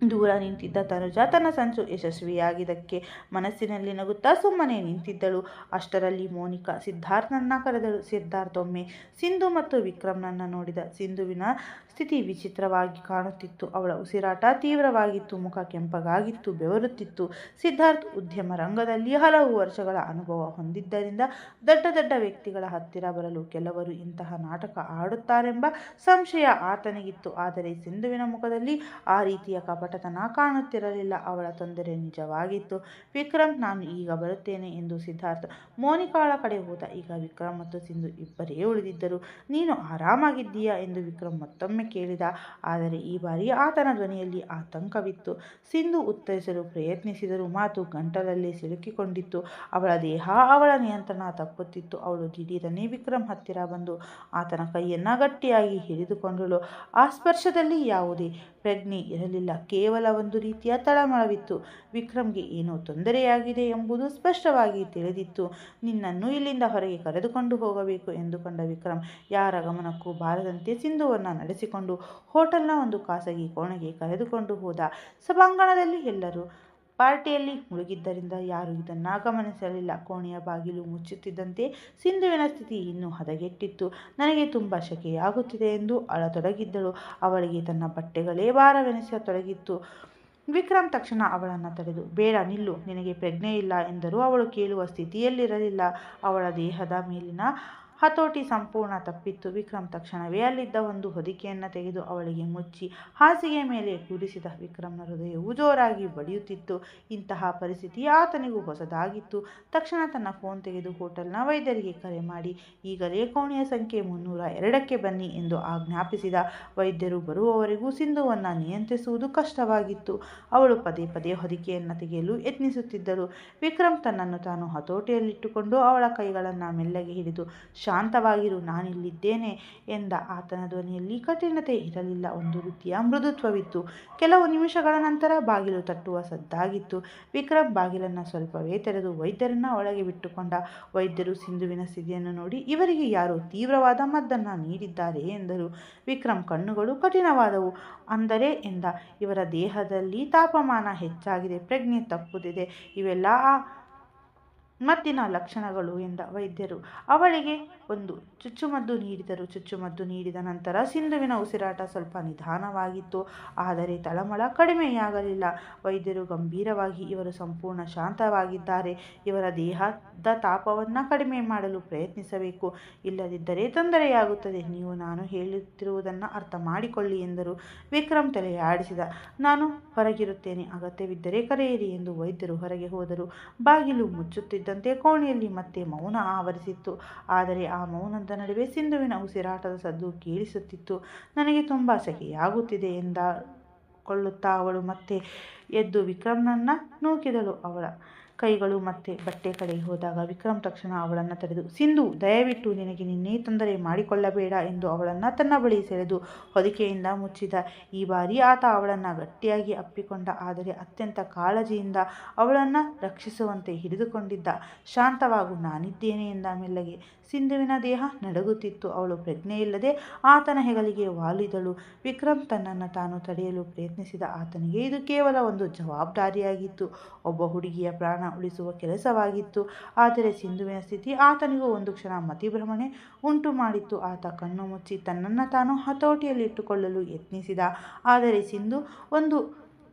[SPEAKER 1] ದೂರ ನಿಂತಿದ್ದ ತನುಜ ತನ್ನ ಸಂಚು ಯಶಸ್ವಿಯಾಗಿದ್ದಕ್ಕೆ ಮನಸ್ಸಿನಲ್ಲಿ ನಗುತ್ತಾ ಸುಮ್ಮನೆ ನಿಂತಿದ್ದಳು. ಅಷ್ಟರಲ್ಲಿ ಮೋನಿಕಾ ಸಿದ್ಧಾರ್ಥ್ನನ್ನ ಕರೆದಳು. ಸಿದ್ಧಾರ್ಥ್ ಒಮ್ಮೆ ಸಿಂಧು ಮತ್ತು ವಿಕ್ರಮ್ನನ್ನ ನೋಡಿದ. ಸಿಂಧುವಿನ ಸ್ಥಿತಿ ವಿಚಿತ್ರವಾಗಿ ಕಾಣುತ್ತಿತ್ತು. ಅವಳ ಉಸಿರಾಟ ತೀವ್ರವಾಗಿತ್ತು, ಮುಖ ಕೆಂಪಗಾಗಿತ್ತು, ಬೆವರುತ್ತಿತ್ತು. ಸಿದ್ಧಾರ್ಥ್ ಉದ್ಯಮ ರಂಗದಲ್ಲಿ ಹಲವು ವರ್ಷಗಳ ಅನುಭವ ಹೊಂದಿದ್ದರಿಂದ ದೊಡ್ಡ ದೊಡ್ಡ ವ್ಯಕ್ತಿಗಳ ಹತ್ತಿರ ಬರಲು ಕೆಲವರು ಇಂತಹ ನಾಟಕ ಆಡುತ್ತಾರೆಂಬ ಸಂಶಯ ಆತನಿಗಿತ್ತು. ಆದರೆ ಸಿಂಧುವಿನ ಮುಖದಲ್ಲಿ ಆ ರೀತಿಯ ಕಪಟತನ ಕಾಣುತ್ತಿರಲಿಲ್ಲ. ಅವಳ ತೊಂದರೆ ನಿಜವಾಗಿತ್ತು. ವಿಕ್ರಮ್, ನಾನು ಈಗ ಬರುತ್ತೇನೆ ಎಂದು ಸಿದ್ಧಾರ್ಥ್ ಮೋನಿಕಾಳ ಕಡೆ ಹೋದ. ಈಗ ವಿಕ್ರಮ್ ಮತ್ತು ಸಿಂಧು ಇಬ್ಬರೇ ಉಳಿದಿದ್ದರು. ನೀನು ಆರಾಮಾಗಿದ್ದೀಯಾ ಎಂದು ವಿಕ್ರಮ್ ಮತ್ತೊಮ್ಮೆ ಕೇಳಿದ. ಆದರೆ ಈ ಬಾರಿ ಆತನ ಧ್ವನಿಯಲ್ಲಿ ಆತಂಕವಿತ್ತು. ಸಿಂಧು ಉತ್ತರಿಸಲು ಪ್ರಯತ್ನಿಸಿದರೂ ಮಾತು ಗಂಟಲಲ್ಲಿ ಸಿಲುಕಿಕೊಂಡಿತ್ತು. ಅವಳ ದೇಹ ಅವಳ ನಿಯಂತ್ರಣ ತಪ್ಪುತ್ತಿತ್ತು. ಅವಳು ದಿಢೀರನೆ ವಿಕ್ರಮ್ ಹತ್ತಿರ ಬಂದು ಆತನ ಕೈಯನ್ನು ಗಟ್ಟಿಯಾಗಿ ಹಿಡಿದುಕೊಂಡಳು. ಆ ಸ್ಪರ್ಶದಲ್ಲಿ ಯಾವುದೇ ಪ್ರಜ್ಞೆ ಇರಲಿಲ್ಲ, ಕೇವಲ ಒಂದು ರೀತಿಯ ತಳಮಳವಿತ್ತು. ವಿಕ್ರಮ್ಗೆ ಏನೋ ತೊಂದರೆಯಾಗಿದೆ ಎಂಬುದು ಸ್ಪಷ್ಟವಾಗಿ ತಿಳಿದಿತ್ತು. ನಿನ್ನನ್ನು ಇಲ್ಲಿಂದ ಹೊರಗೆ ಕರೆದುಕೊಂಡು ಹೋಗಬೇಕು ಎಂದುಕೊಂಡ ವಿಕ್ರಮ್ ಯಾರ ಗಮನಕ್ಕೂ ಬಾರದಂತೆ ಸಿಂಧುವನ್ನು ನಡೆಸಿಕೊಂಡು ಹೋಟೆಲ್ನ ಒಂದು ಖಾಸಗಿ ಕೋಣೆಗೆ ಕರೆದುಕೊಂಡು ಹೋದ. ಸಭಾಂಗಣದಲ್ಲಿ ಎಲ್ಲರೂ ಪಾರ್ಟಿಯಲ್ಲಿ ಮುಳುಗಿದ್ದರಿಂದ ಯಾರೂ ಇದನ್ನು ಗಮನಿಸಲಿಲ್ಲ. ಕೋಣೆಯ ಬಾಗಿಲು ಮುಚ್ಚುತ್ತಿದ್ದಂತೆ ಸಿಂಧುವಿನ ಸ್ಥಿತಿ ಇನ್ನೂ ಹದಗೆಟ್ಟಿತ್ತು. ನನಗೆ ತುಂಬ ಶೆಕೆಯಾಗುತ್ತಿದೆ ಎಂದು ಅಳತೊಡಗಿದ್ದಳು. ಅವಳಿಗೆ ತನ್ನ ಬಟ್ಟೆಗಳೇ ಭಾರವೆನಿಸತೊಡಗಿತ್ತು. ವಿಕ್ರಮ್ ತಕ್ಷಣ ಅವಳನ್ನು ತಡೆದು, ಬೇಡ ನಿಲ್ಲು, ನಿನಗೆ ಪ್ರಜ್ಞೆ ಇಲ್ಲ ಎಂದರೂ ಅವಳು ಕೇಳುವ ಸ್ಥಿತಿಯಲ್ಲಿರಲಿಲ್ಲ. ಅವಳ ದೇಹದ ಮೇಲಿನ ಹತೋಟಿ ಸಂಪೂರ್ಣ ತಪ್ಪಿತ್ತು. ವಿಕ್ರಮ್ ತಕ್ಷಣವೇ ಅಲ್ಲಿದ್ದ ಒಂದು ಹೊದಿಕೆಯನ್ನು ತೆಗೆದು ಅವಳಿಗೆ ಮುಚ್ಚಿ ಹಾಸಿಗೆ ಮೇಲೆ ಕೂರಿಸಿದ. ವಿಕ್ರಮ್ನ ಹೃದಯವು ಜೋರಾಗಿ ಬಡಿಯುತ್ತಿತ್ತು. ಇಂತಹ ಪರಿಸ್ಥಿತಿ ಆತನಿಗೂ ಹೊಸದಾಗಿತ್ತು. ತಕ್ಷಣ ತನ್ನ ಫೋನ್ ತೆಗೆದು ಹೋಟೆಲ್ನ ವೈದ್ಯರಿಗೆ ಕರೆ ಮಾಡಿ ಈಗಲೇ ಕೋಣೆಯ ಸಂಖ್ಯೆ 302ಕ್ಕೆ ಬನ್ನಿ ಎಂದು ಆಜ್ಞಾಪಿಸಿದ. ವೈದ್ಯರು ಬರುವವರೆಗೂ ಸಿಂಧುವನ್ನು ನಿಯಂತ್ರಿಸುವುದು ಕಷ್ಟವಾಗಿತ್ತು. ಅವಳು ಪದೇ ಪದೇ ಹೊದಿಕೆಯನ್ನು ತೆಗೆಯಲು ಯತ್ನಿಸುತ್ತಿದ್ದಳು. ವಿಕ್ರಮ್ ತನ್ನನ್ನು ತಾನು ಹತೋಟಿಯಲ್ಲಿಟ್ಟುಕೊಂಡು ಅವಳ ಕೈಗಳನ್ನು ಮೆಲ್ಲಗೆ ಹಿಡಿದು, ಶಾಂತವಾಗಿರು, ನಾನಿಲ್ಲಿದ್ದೇನೆ ಎಂದ. ಆತನ ಧ್ವನಿಯಲ್ಲಿ ಕಠಿಣತೆ ಇರಲಿಲ್ಲ, ಒಂದು ರೀತಿಯ ಮೃದುತ್ವವಿತ್ತು. ಕೆಲವು ನಿಮಿಷಗಳ ನಂತರ ಬಾಗಿಲು ತಟ್ಟುವ ಸದ್ದಾಗಿತ್ತು. ವಿಕ್ರಮ್ ಬಾಗಿಲನ್ನು ಸ್ವಲ್ಪವೇ ತೆರೆದು ವೈದ್ಯರನ್ನು ಒಳಗೆ ಬಿಟ್ಟುಕೊಂಡ. ವೈದ್ಯರು ಸಿಂಧುವಿನ ಸ್ಥಿತಿಯನ್ನು ನೋಡಿ, ಇವರಿಗೆ ಯಾರೋ ತೀವ್ರವಾದ ಮದ್ದನ್ನು ನೀಡಿದ್ದಾರೆ ಎಂದರು. ವಿಕ್ರಮ್ ಕಣ್ಣುಗಳು ಕಠಿಣವಾದವು. ಅಂದರೆ ಎಂದ. ಇವರ ದೇಹದಲ್ಲಿ ತಾಪಮಾನ ಹೆಚ್ಚಾಗಿದೆ, ಪ್ರಜ್ಞೆ ತಪ್ಪುತ್ತಿದೆ, ಇವೆಲ್ಲ ಮದ್ದಿನ ಲಕ್ಷಣಗಳು ಎಂದ ವೈದ್ಯರು. ಅವಳಿಗೆ ಒಂದು ಚುಚ್ಚುಮದ್ದು ನೀಡಿದರು. ಚುಚ್ಚುಮದ್ದು ನೀಡಿದ ನಂತರ ಸಿಂಧುವಿನ ಉಸಿರಾಟ ಸ್ವಲ್ಪ ನಿಧಾನವಾಗಿತ್ತು. ಆದರೆ ತಳಮಳ ಕಡಿಮೆಯಾಗಲಿಲ್ಲ. ವೈದ್ಯರು ಗಂಭೀರವಾಗಿ, ಇವರು ಸಂಪೂರ್ಣ ಶಾಂತವಾಗಿದ್ದಾರೆ. ಇವರ ದೇಹದ ತಾಪವನ್ನು ಕಡಿಮೆ ಮಾಡಲು ಪ್ರಯತ್ನಿಸಬೇಕು. ಇಲ್ಲದಿದ್ದರೆ ತೊಂದರೆಯಾಗುತ್ತದೆ. ನೀವು ನಾನು ಹೇಳುತ್ತಿರುವುದನ್ನು ಅರ್ಥ ಮಾಡಿಕೊಳ್ಳಿ ಎಂದರು. ವಿಕ್ರಮ್ ತಲೆಯಾಡಿಸಿದ. ನಾನು ಹೊರಗಿರುತ್ತೇನೆ, ಅಗತ್ಯವಿದ್ದರೆ ಕರೆಯಿರಿ ಎಂದು ವೈದ್ಯರು ಹೊರಗೆ ಹೋದರು. ಬಾಗಿಲು ಮುಚ್ಚುತ್ತಿದ್ದಂತೆ ಕೋಣೆಯಲ್ಲಿ ಮತ್ತೆ ಮೌನ ಆವರಿಸಿತ್ತು. ಆದರೆ ಆ ಮೌನದ ನಡುವೆ ಸಿಂಧುವಿನ ಉಸಿರಾಟದ ಸದ್ದು ಕೇಳಿಸುತ್ತಿತ್ತು. ನನಗೆ ತುಂಬ ಸೆಕೆಯಾಗುತ್ತಿದೆ ಎಂದುಕೊಳ್ಳುತ್ತಾ ಅವಳು ಮತ್ತೆ ಎದ್ದು ವಿಕ್ರಮ್ನನ್ನ ನೂಕಿದಳು. ಅವಳ ಕೈಗಳು ಮತ್ತೆ ಬಟ್ಟೆ ಕಡೆಗೆ ಹೋದಾಗ ವಿಕ್ರಮ್ ತಕ್ಷಣ ಅವಳನ್ನು ತಡೆದು, ಸಿಂಧು, ದಯವಿಟ್ಟು ನಿನಗೆ ನಿನ್ನೆ ತೊಂದರೆ ಮಾಡಿಕೊಳ್ಳಬೇಡ ಎಂದು ಅವಳನ್ನು ತನ್ನ ಬಳಿ ಸೆಳೆದು ಹೊದಿಕೆಯಿಂದ ಮುಚ್ಚಿದ. ಈ ಬಾರಿ ಆತ ಅವಳನ್ನು ಗಟ್ಟಿಯಾಗಿ ಅಪ್ಪಿಕೊಂಡ, ಆದರೆ ಅತ್ಯಂತ ಕಾಳಜಿಯಿಂದ ಅವಳನ್ನು ರಕ್ಷಿಸುವಂತೆ ಹಿಡಿದುಕೊಂಡಿದ್ದ. ಶಾಂತವಾಗು, ನಾನಿದ್ದೇನೆ ಎಂದ ಮೆಲ್ಲಗೆ. ಸಿಂಧುವಿನ ದೇಹ ನಡುಗುತ್ತಿತ್ತು. ಅವಳು ಪ್ರಜ್ಞೆಯಿಲ್ಲದೆ ಆತನ ಹೆಗಲಿಗೆ ವಾಲಿದಳು. ವಿಕ್ರಮ್ ತನ್ನನ್ನು ತಾನು ತಡೆಯಲು ಪ್ರಯತ್ನಿಸಿದ. ಆತನಿಗೆ ಇದು ಕೇವಲ ಒಂದು ಜವಾಬ್ದಾರಿಯಾಗಿತ್ತು, ಒಬ್ಬ ಹುಡುಗಿಯ ಪ್ರಾಣ ಉಳಿಸುವ ಕೆಲಸವಾಗಿತ್ತು. ಆದರೆ ಸಿಂಧುವಿನ ಸ್ಥಿತಿ ಆತನಿಗೂ ಒಂದು ಕ್ಷಣ ಮತಿಭ್ರಮಣೆ ಉಂಟು ಮಾಡಿತ್ತು. ಆತ ಕಣ್ಣು ಮುಚ್ಚಿ ತನ್ನನ್ನು ತಾನು ಹತೋಟಿಯಲ್ಲಿಟ್ಟುಕೊಳ್ಳಲು ಯತ್ನಿಸಿದ. ಆದರೆ ಸಿಂಧು ಒಂದು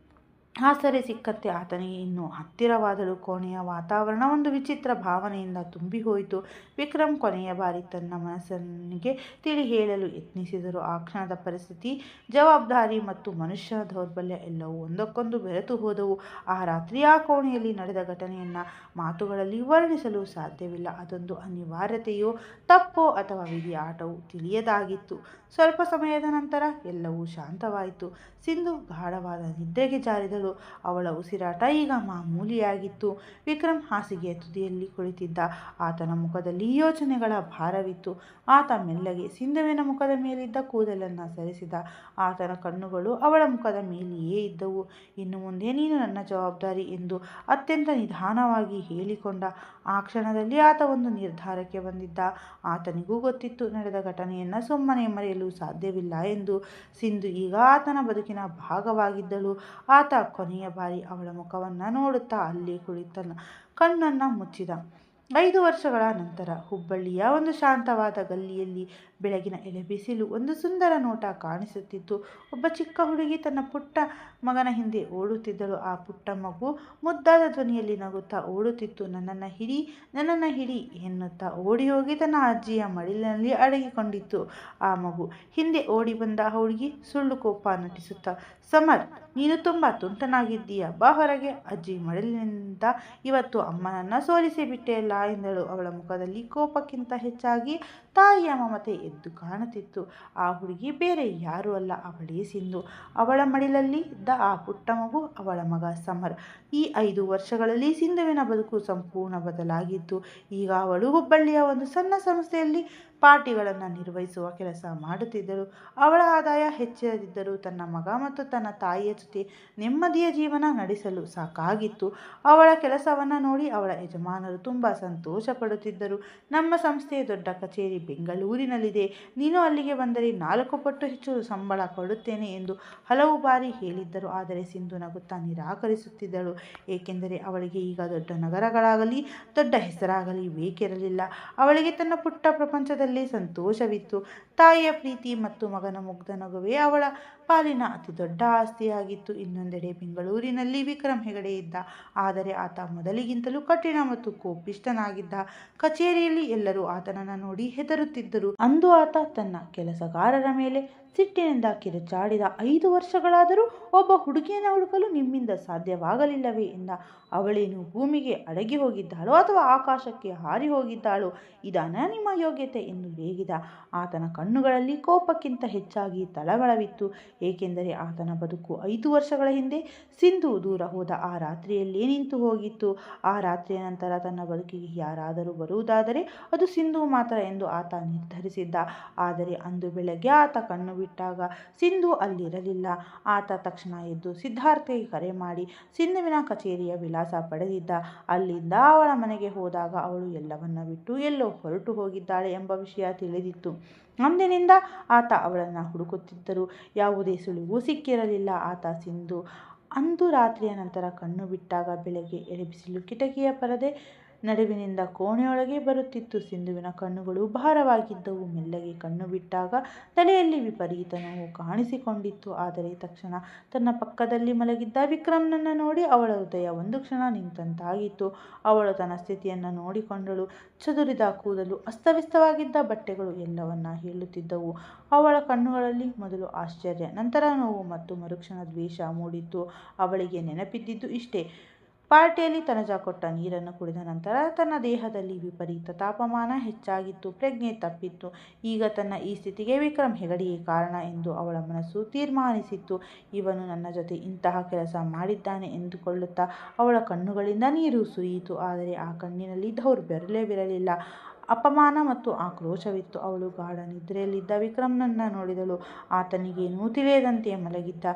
[SPEAKER 1] ಆಸರೆ ಸಿಕ್ಕಂತೆ ಆತನಿಗೆ ಇನ್ನೂ ಹತ್ತಿರವಾದಳು. ಕೋಣೆಯ ವಾತಾವರಣ ಒಂದು ವಿಚಿತ್ರ ಭಾವನೆಯಿಂದ ತುಂಬಿ ಹೋಯಿತು. ವಿಕ್ರಮ್ ಕೊನೆಯ ಬಾರಿ ತನ್ನ ಮನಸ್ಸನಿಗೆ ತಿಳಿ ಹೇಳಲು ಯತ್ನಿಸಿದರು. ಆ ಕ್ಷಣದ ಪರಿಸ್ಥಿತಿ, ಜವಾಬ್ದಾರಿ ಮತ್ತು ಮನುಷ್ಯನ ದೌರ್ಬಲ್ಯ ಎಲ್ಲವೂ ಒಂದಕ್ಕೊಂದು ಬೆರೆತು ಹೋದವು. ಆ ರಾತ್ರಿ ಆ ಕೋಣೆಯಲ್ಲಿ ನಡೆದ ಘಟನೆಯನ್ನು ಮಾತುಗಳಲ್ಲಿ ವರ್ಣಿಸಲು ಸಾಧ್ಯವಿಲ್ಲ. ಅದೊಂದು ಅನಿವಾರ್ಯತೆಯೋ ತಪ್ಪೋ ಅಥವಾ ವಿಧಿ ಆಟವೋ ತಿಳಿಯದಾಗಿತ್ತು. ಸ್ವಲ್ಪ ಸಮಯದ ನಂತರ ಎಲ್ಲವೂ ಶಾಂತವಾಯಿತು. ಸಿಂಧು ಗಾಢವಾದ ನಿದ್ರೆಗೆ ಜಾರಿದಳು. ಅವಳ ಉಸಿರಾಟ ಈಗ ಮಾಮೂಲಿಯಾಗಿತ್ತು. ವಿಕ್ರಮ್ ಹಾಸಿಗೆಯ ತುದಿಯಲ್ಲಿ ಕುಳಿತಿದ್ದ. ಆತನ ಮುಖದಲ್ಲಿ ಯೋಚನೆಗಳ ಭಾರವಿತ್ತು. ಆತ ಮೆಲ್ಲಗೆ ಸಿಂಧುವಿನ ಮುಖದ ಮೇಲಿದ್ದ ಕೂದಲನ್ನು ಸರಿಸಿದ. ಆತನ ಕಣ್ಣುಗಳು ಅವಳ ಮುಖದ ಮೇಲೆಯೇ ಇದ್ದವು. ಇನ್ನು ಮುಂದೆ ನೀನು ನನ್ನ ಜವಾಬ್ದಾರಿ ಎಂದು ಅತ್ಯಂತ ನಿಧಾನವಾಗಿ ಹೇಳಿಕೊಂಡ. ಆ ಕ್ಷಣದಲ್ಲಿ ಆತ ಒಂದು ನಿರ್ಧಾರಕ್ಕೆ ಬಂದಿದ್ದ. ಆತನಿಗೂ ಗೊತ್ತಿತ್ತು, ನಡೆದ ಘಟನೆಯನ್ನು ಸುಮ್ಮನೆ ಮರೆಯಲು ಸಾಧ್ಯವಿಲ್ಲ ಎಂದು. ಸಿಂಧು ಈಗ ಆತನ ಬದುಕಿನ ಭಾಗವಾಗಿದ್ದಳು. ಆತ ಕೊನೆಯ ಬಾರಿ ಅವಳ ಮುಖವನ್ನು ನೋಡುತ್ತಾ ಅಲ್ಲೇ ಕುಳಿತ ಕಣ್ಣನ್ನು ಮುಚ್ಚಿದ. 5 ವರ್ಷಗಳ ನಂತರ ಹುಬ್ಬಳ್ಳಿಯ ಒಂದು ಶಾಂತವಾದ ಗಲ್ಲಿಯಲ್ಲಿ ಬೆಳಗಿನ ಎಳೆಬಿಸಿಲು ಒಂದು ಸುಂದರ ನೋಟ ಕಾಣಿಸುತ್ತಿತ್ತು. ಒಬ್ಬ ಚಿಕ್ಕ ಹುಡುಗಿ ತನ್ನ ಪುಟ್ಟ ಮಗನ ಹಿಂದೆ ಓಡುತ್ತಿದ್ದಳು. ಆ ಪುಟ್ಟ ಮಗು ಮುದ್ದಾದ ಧ್ವನಿಯಲ್ಲಿ ನಗುತ್ತಾ ಓಡುತ್ತಿತ್ತು. ನನ್ನನ್ನು ಹಿಡಿ ಎನ್ನುತ್ತಾ ಓಡಿ ಹೋಗಿ ತನ್ನ ಅಜ್ಜಿಯ ಮಡಿಲಿನಲ್ಲಿ ಅಡಗಿಕೊಂಡಿತ್ತು. ಆ ಮಗು ಹಿಂದೆ ಓಡಿ ಬಂದ ಹುಡುಗಿ ಸುಳ್ಳು ಕೋಪ ನಟಿಸುತ್ತಾ, ಸಮರ್, ನೀನು ತುಂಬ ತುಂಟನಾಗಿದ್ದೀಯ, ಬಾ ಹೊರಗೆ. ಅಜ್ಜಿ ಮಡಿಲಿನಿಂದ ಇವತ್ತು ಅಮ್ಮನನ್ನು ಸೋಲಿಸಿ ಬಿಟ್ಟೆಯಲ್ಲ ಎಂದಳು. ಅವಳ ಮುಖದಲ್ಲಿ ಕೋಪಕ್ಕಿಂತ ಹೆಚ್ಚಾಗಿ ತಾಯಿಯ ಮಮತೆ ಎದ್ದು ಕಾಣುತ್ತಿತ್ತು. ಆ ಹುಡುಗಿ ಬೇರೆ ಯಾರೂ ಅಲ್ಲ, ಅವಳೇ ಸಿಂಧು. ಅವಳ ಮಡಿಲಲ್ಲಿ ಇದ್ದ ಆ ಪುಟ್ಟ ಮಗು ಅವಳ ಮಗ ಸಮರ್. ಈ 5 ವರ್ಷಗಳಲ್ಲಿ ಸಿಂಧುವಿನ ಬದುಕು ಸಂಪೂರ್ಣ ಬದಲಾಗಿತ್ತು. ಈಗ ಅವಳು ಹುಬ್ಬಳ್ಳಿಯ ಒಂದು ಸಣ್ಣ ಸಂಸ್ಥೆಯಲ್ಲಿ ಪಾರ್ಟಿಗಳನ್ನು ನಿರ್ವಹಿಸುವ ಕೆಲಸ ಮಾಡುತ್ತಿದ್ದಳು. ಅವಳ ಆದಾಯ ಹೆಚ್ಚಿರದಿದ್ದರೂ ತನ್ನ ಮಗ ಮತ್ತು ತನ್ನ ತಾಯಿಯ ಜೊತೆ ನೆಮ್ಮದಿಯ ಜೀವನ ನಡೆಸಲು ಸಾಕಾಗಿತ್ತು. ಅವಳ ಕೆಲಸವನ್ನು ನೋಡಿ ಅವಳ ಯಜಮಾನರು ತುಂಬ ಸಂತೋಷ ಪಡುತ್ತಿದ್ದರು. ನಮ್ಮ ಸಂಸ್ಥೆಯ ದೊಡ್ಡ ಕಚೇರಿ ಬೆಂಗಳೂರಿನಲ್ಲಿದೆ, ನೀನು ಅಲ್ಲಿಗೆ ಬಂದರೆ 4 ಪಟ್ಟು ಹೆಚ್ಚು ಸಂಬಳ ಕೊಡುತ್ತೇನೆ ಎಂದು ಹಲವು ಬಾರಿ ಹೇಳಿದ್ದರು. ಆದರೆ ಸಿಂಧು ನಗುತ್ತಾ ನಿರಾಕರಿಸುತ್ತಿದ್ದಳು. ಏಕೆಂದರೆ ಅವಳಿಗೆ ಈಗ ದೊಡ್ಡ ನಗರಗಳಾಗಲಿ ದೊಡ್ಡ ಹೆಸರಾಗಲಿ ಬೇಕಿರಲಿಲ್ಲ. ಅವಳಿಗೆ ತನ್ನ ಪುಟ್ಟ ಪ್ರಪಂಚದಲ್ಲೇ ಸಂತೋಷವಿತ್ತು. ತಾಯಿಯ ಪ್ರೀತಿ ಮತ್ತು ಮಗನ ಮುಗ್ಧ ನಗುವೇ ಅವಳ ಪಾಲಿನ ಅತಿ ದೊಡ್ಡ ಆಸ್ತಿಯಾಗಿತ್ತು. ಇನ್ನೊಂದೆಡೆ ಬೆಂಗಳೂರಿನಲ್ಲಿ ವಿಕ್ರಮ್ ಹೆಗಡೆ ಇದ್ದ. ಆದರೆ ಆತ ಮೊದಲಿಗಿಂತಲೂ ಕಠಿಣ ಮತ್ತು ಕೋಪಿಷ್ಠನಾಗಿದ್ದ. ಕಚೇರಿಯಲ್ಲಿ ಎಲ್ಲರೂ ಆತನನ್ನು ನೋಡಿ ಹೆದರುತ್ತಿದ್ದರು. ಅಂದು ಆತ ತನ್ನ ಕೆಲಸಗಾರರ ಮೇಲೆ ಸಿಟ್ಟಿನಿಂದ ಕಿರುಚಾಡಿದ. 5 ವರ್ಷಗಳಾದರೂ ಒಬ್ಬ ಹುಡುಗಿಯನ್ನು ಹುಡುಕಲು ನಿಮ್ಮಿಂದ ಸಾಧ್ಯವಾಗಲಿಲ್ಲವೇ ಎಂದ. ಅವಳೇನು ಭೂಮಿಗೆ ಅಡಗಿ ಹೋಗಿದ್ದಾಳೋ ಅಥವಾ ಆಕಾಶಕ್ಕೆ ಹಾರಿ ಹೋಗಿದ್ದಾಳೋ, ಇದಾನ ನಿಮ್ಮ ಯೋಗ್ಯತೆ ಎಂದು ರೇಗಿದ. ಆತನ ಕಣ್ಣುಗಳಲ್ಲಿ ಕೋಪಕ್ಕಿಂತ ಹೆಚ್ಚಾಗಿ ತಳಮಳವಿತ್ತು. ಏಕೆಂದರೆ ಆತನ ಬದುಕು 5 ವರ್ಷಗಳ ಹಿಂದೆ ಸಿಂಧು ದೂರ ಹೋದ ಆ ರಾತ್ರಿಯಲ್ಲೇ ನಿಂತು ಹೋಗಿತ್ತು. ಆ ರಾತ್ರಿಯ ನಂತರ ತನ್ನ ಬದುಕಿಗೆ ಯಾರಾದರೂ ಬರುವುದಾದರೆ ಅದು ಸಿಂಧು ಮಾತ್ರ ಎಂದು ಆತ ನಿರ್ಧರಿಸಿದ್ದ. ಆದರೆ ಅಂದು ಬೆಳಗ್ಗೆ ಆತ ಕಣ್ಣು ಬಿಟ್ಟಾಗ ಸಿಂಧು ಅಲ್ಲಿರಲಿಲ್ಲ. ಆತ ತಕ್ಷಣ ಎದ್ದು ಸಿದ್ಧಾರ್ಥ್ಗೆ ಕರೆ ಮಾಡಿ ಸಿಂಧುವಿನ ಕಚೇರಿಯ ವಿಳಾಸ ಪಡೆದಿದ್ದ. ಅಲ್ಲಿಂದ ಅವಳ ಮನೆಗೆ ಹೋದಾಗ ಅವಳು ಎಲ್ಲವನ್ನ ಬಿಟ್ಟು ಎಲ್ಲೋ ಹೊರಟು ಹೋಗಿದ್ದಾಳೆ ಎಂಬ ವಿಷಯ ತಿಳಿದಿತ್ತು. ಅಂದಿನಿಂದ ಆತ ಅವಳನ್ನು ಹುಡುಕುತ್ತಿದ್ದರೂ ಯಾವುದೇ ಸುಳಿವು ಸಿಕ್ಕಿರಲಿಲ್ಲ. ಆತ ಸಿಂಧು ಅಂದು ರಾತ್ರಿಯ ನಂತರ ಕಣ್ಣು ಬಿಟ್ಟಾಗ ಬೆಳಗ್ಗೆ ಎಳೆಬಿಸಿಲು ಕಿಟಕಿಯ ಪರದೆ ನಡುವಿನಿಂದ ಕೋಣೆಯೊಳಗೆ ಬರುತ್ತಿತ್ತು. ಸಿಂಧುವಿನ ಕಣ್ಣುಗಳು ಭಾರವಾಗಿದ್ದವು. ಮೆಲ್ಲಗೆ ಕಣ್ಣು ಬಿಟ್ಟಾಗ ತಲೆಯಲ್ಲಿ ವಿಪರೀತ ನೋವು ಕಾಣಿಸಿಕೊಂಡಿತ್ತು. ಆದರೆ ತಕ್ಷಣ ತನ್ನ ಪಕ್ಕದಲ್ಲಿ ಮಲಗಿದ್ದ ವಿಕ್ರಮ್ನನ್ನು ನೋಡಿ ಅವಳ ಹೃದಯ ಒಂದು ಕ್ಷಣ ನಿಂತಂತಾಗಿತ್ತು. ಅವಳು ತನ್ನ ಸ್ಥಿತಿಯನ್ನು ನೋಡಿಕೊಂಡಳು. ಚದುರಿದ ಕೂದಲು, ಅಸ್ತವ್ಯಸ್ತವಾಗಿದ್ದ ಬಟ್ಟೆಗಳು ಎಲ್ಲವನ್ನ ಹೇಳುತ್ತಿದ್ದವು. ಅವಳ ಕಣ್ಣುಗಳಲ್ಲಿ ಮೊದಲು ಆಶ್ಚರ್ಯ, ನಂತರ ನೋವು ಮತ್ತು ಮರುಕ್ಷಣ ದ್ವೇಷ ಮೂಡಿತ್ತು. ಅವಳಿಗೆ ನೆನಪಿದ್ದಿದ್ದು ಇಷ್ಟೇ: ಪಾರ್ಟಿಯಲ್ಲಿ ತನುಜ ಕೊಟ್ಟ ನೀರನ್ನು ಕುಡಿದ ನಂತರ ತನ್ನ ದೇಹದಲ್ಲಿ ವಿಪರೀತ ತಾಪಮಾನ ಹೆಚ್ಚಾಗಿತ್ತು, ಪ್ರಜ್ಞೆ ತಪ್ಪಿತ್ತು. ಈಗ ತನ್ನ ಈ ಸ್ಥಿತಿಗೆ ವಿಕ್ರಮ್ ಹೆಗಡೆಯೇ ಕಾರಣ ಎಂದು ಅವಳ ಮನಸ್ಸು ತೀರ್ಮಾನಿಸಿತ್ತು. ಇವನು ನನ್ನ ಜೊತೆ ಇಂತಹ ಕೆಲಸ ಮಾಡಿದ್ದಾನೆ ಎಂದುಕೊಳ್ಳುತ್ತಾ ಅವಳ ಕಣ್ಣುಗಳಿಂದ ನೀರು ಸುರಿಯಿತು. ಆದರೆ ಆ ಕಣ್ಣಿನಲ್ಲಿ ದೌರ್ಬಲ್ಯವಿರಲಿಲ್ಲ, ಅಪಮಾನ ಮತ್ತು ಆಕ್ರೋಶವಿತ್ತು. ಅವಳು ಗಾಢ ನಿದ್ರೆಯಲ್ಲಿದ್ದ ವಿಕ್ರಮ್ನನ್ನ ನೋಡಿದಳು. ಆತನಿಗೇನೂ ತಿಳಿಯದಂತೆ ಮಲಗಿದ್ದ.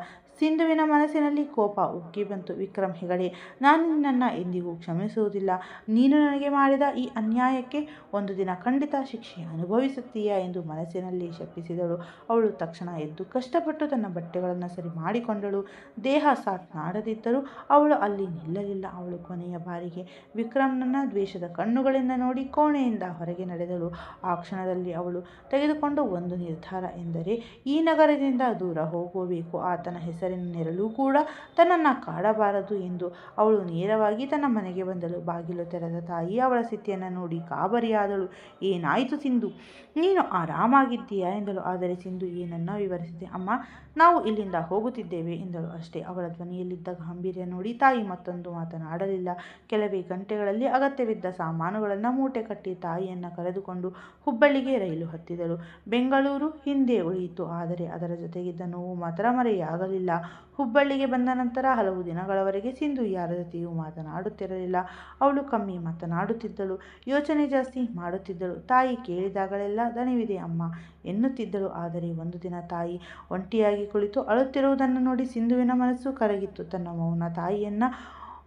[SPEAKER 1] ಸಿಂಧುವಿನ ಮನಸ್ಸಿನಲ್ಲಿ ಕೋಪ ಉಕ್ಕಿ ಬಂತು. ವಿಕ್ರಮ್ ಹೆಗಡೆ, ನಾನು ನಿನ್ನನ್ನು ಎಂದಿಗೂ ಕ್ಷಮಿಸುವುದಿಲ್ಲ. ನೀನು ನನಗೆ ಮಾಡಿದ ಈ ಅನ್ಯಾಯಕ್ಕೆ ಒಂದು ದಿನ ಖಂಡಿತ ಶಿಕ್ಷೆ ಅನುಭವಿಸುತ್ತೀಯ ಎಂದು ಮನಸ್ಸಿನಲ್ಲಿ ಶಪಿಸಿದಳು. ಅವಳು ತಕ್ಷಣ ಎದ್ದು ಕಷ್ಟಪಟ್ಟು ತನ್ನ ಬಟ್ಟೆಗಳನ್ನು ಸರಿ ಮಾಡಿಕೊಂಡಳು. ದೇಹ ಸಾಥ್ ನಾಡದಿದ್ದರೂ ಅವಳು ಅಲ್ಲಿ ನಿಲ್ಲಲಿಲ್ಲ. ಅವಳು ಕೊನೆಯ ಬಾರಿಗೆ ವಿಕ್ರಮ್ನನ್ನ ದ್ವೇಷದ ಕಣ್ಣುಗಳಿಂದ ನೋಡಿ ಕೋಣೆಯಿಂದ ಹೊರಗೆ ನಡೆದಳು. ಆ ಕ್ಷಣದಲ್ಲಿ ಅವಳು ತೆಗೆದುಕೊಂಡ ಒಂದು ನಿರ್ಧಾರ ಎಂದರೆ ಈ ನಗರದಿಂದ ದೂರ ಹೋಗಬೇಕು. ಆತನ ಹೆಸರಿನ ನೆರಳು ಕೂಡ ತನ್ನನ್ನು ಕಾಡಬಾರದು ಎಂದು. ಅವಳು ನೇರವಾಗಿ ತನ್ನ ಮನೆಗೆ ಬಂದಳು. ಬಾಗಿಲು ತೆರೆದ ತಾಯಿ ಅವಳ ಸ್ಥಿತಿಯನ್ನು ನೋಡಿ ಗಾಬರಿಯಾದಳು. ಏನಾಯಿತು ಸಿಂಧು, ನೀನು ಆರಾಮಾಗಿದ್ದೀಯಾ ಎಂದಳು. ಆದರೆ ಸಿಂಧು ಏನನ್ನ ವಿವರಿಸಿದೆ. ಅಮ್ಮ, ನಾವು ಇಲ್ಲಿಂದ ಹೋಗುತ್ತಿದ್ದೇವೆ ಎಂದಳು ಅಷ್ಟೇ. ಅವಳ ಧ್ವನಿಯಲ್ಲಿದ್ದ ಗಾಂಭೀರ್ಯ ನೋಡಿ ತಾಯಿ ಮತ್ತೊಂದು ಮಾತನಾಡಲಿಲ್ಲ. ಕೆಲವೇ ಗಂಟೆಗಳಲ್ಲಿ ಅಗತ್ಯವಿದ್ದ ಸಾಮಾನುಗಳನ್ನು ಮೂಟೆ ಕಟ್ಟಿ ತಾಯಿಯನ್ನು ಕರೆದುಕೊಂಡು ಹುಬ್ಬಳ್ಳಿಗೆ ರೈಲು ಹತ್ತಿದಳು. ಬೆಂಗಳೂರು ಹಿಂದೆ ಉಳಿಯಿತು, ಆದರೆ ಅದರ ಜೊತೆಗಿದ್ದ ನೋವು ಮಾತ್ರ ಮರೆಯಾಗಲಿಲ್ಲ. ಹುಬ್ಬಳ್ಳಿಗೆ ಬಂದ ನಂತರ ಹಲವು ದಿನಗಳವರೆಗೆ ಸಿಂಧು ಯಾರ ಜೊತೆಯೂ ಮಾತನಾಡುತ್ತಿರಲಿಲ್ಲ. ಅವಳು ಕಮ್ಮಿ ಮಾತನಾಡುತ್ತಿದ್ದಳು, ಯೋಚನೆ ಜಾಸ್ತಿ ಮಾಡುತ್ತಿದ್ದಳು. ತಾಯಿ ಕೇಳಿದಾಗಲೆಲ್ಲ ದಣಿವಿದೆ ಅಮ್ಮ ಎನ್ನುತ್ತಿದ್ದಳು. ಆದರೆ ಒಂದು ದಿನ ತಾಯಿ ಒಂಟಿಯಾಗಿ ಕುಳಿತು ಅಳುತ್ತಿರುವುದನ್ನು ನೋಡಿ ಸಿಂಧುವಿನ ಮನಸ್ಸು ಕರಗಿತ್ತು. ತನ್ನ ಮೌನ ತಾಯಿಯನ್ನು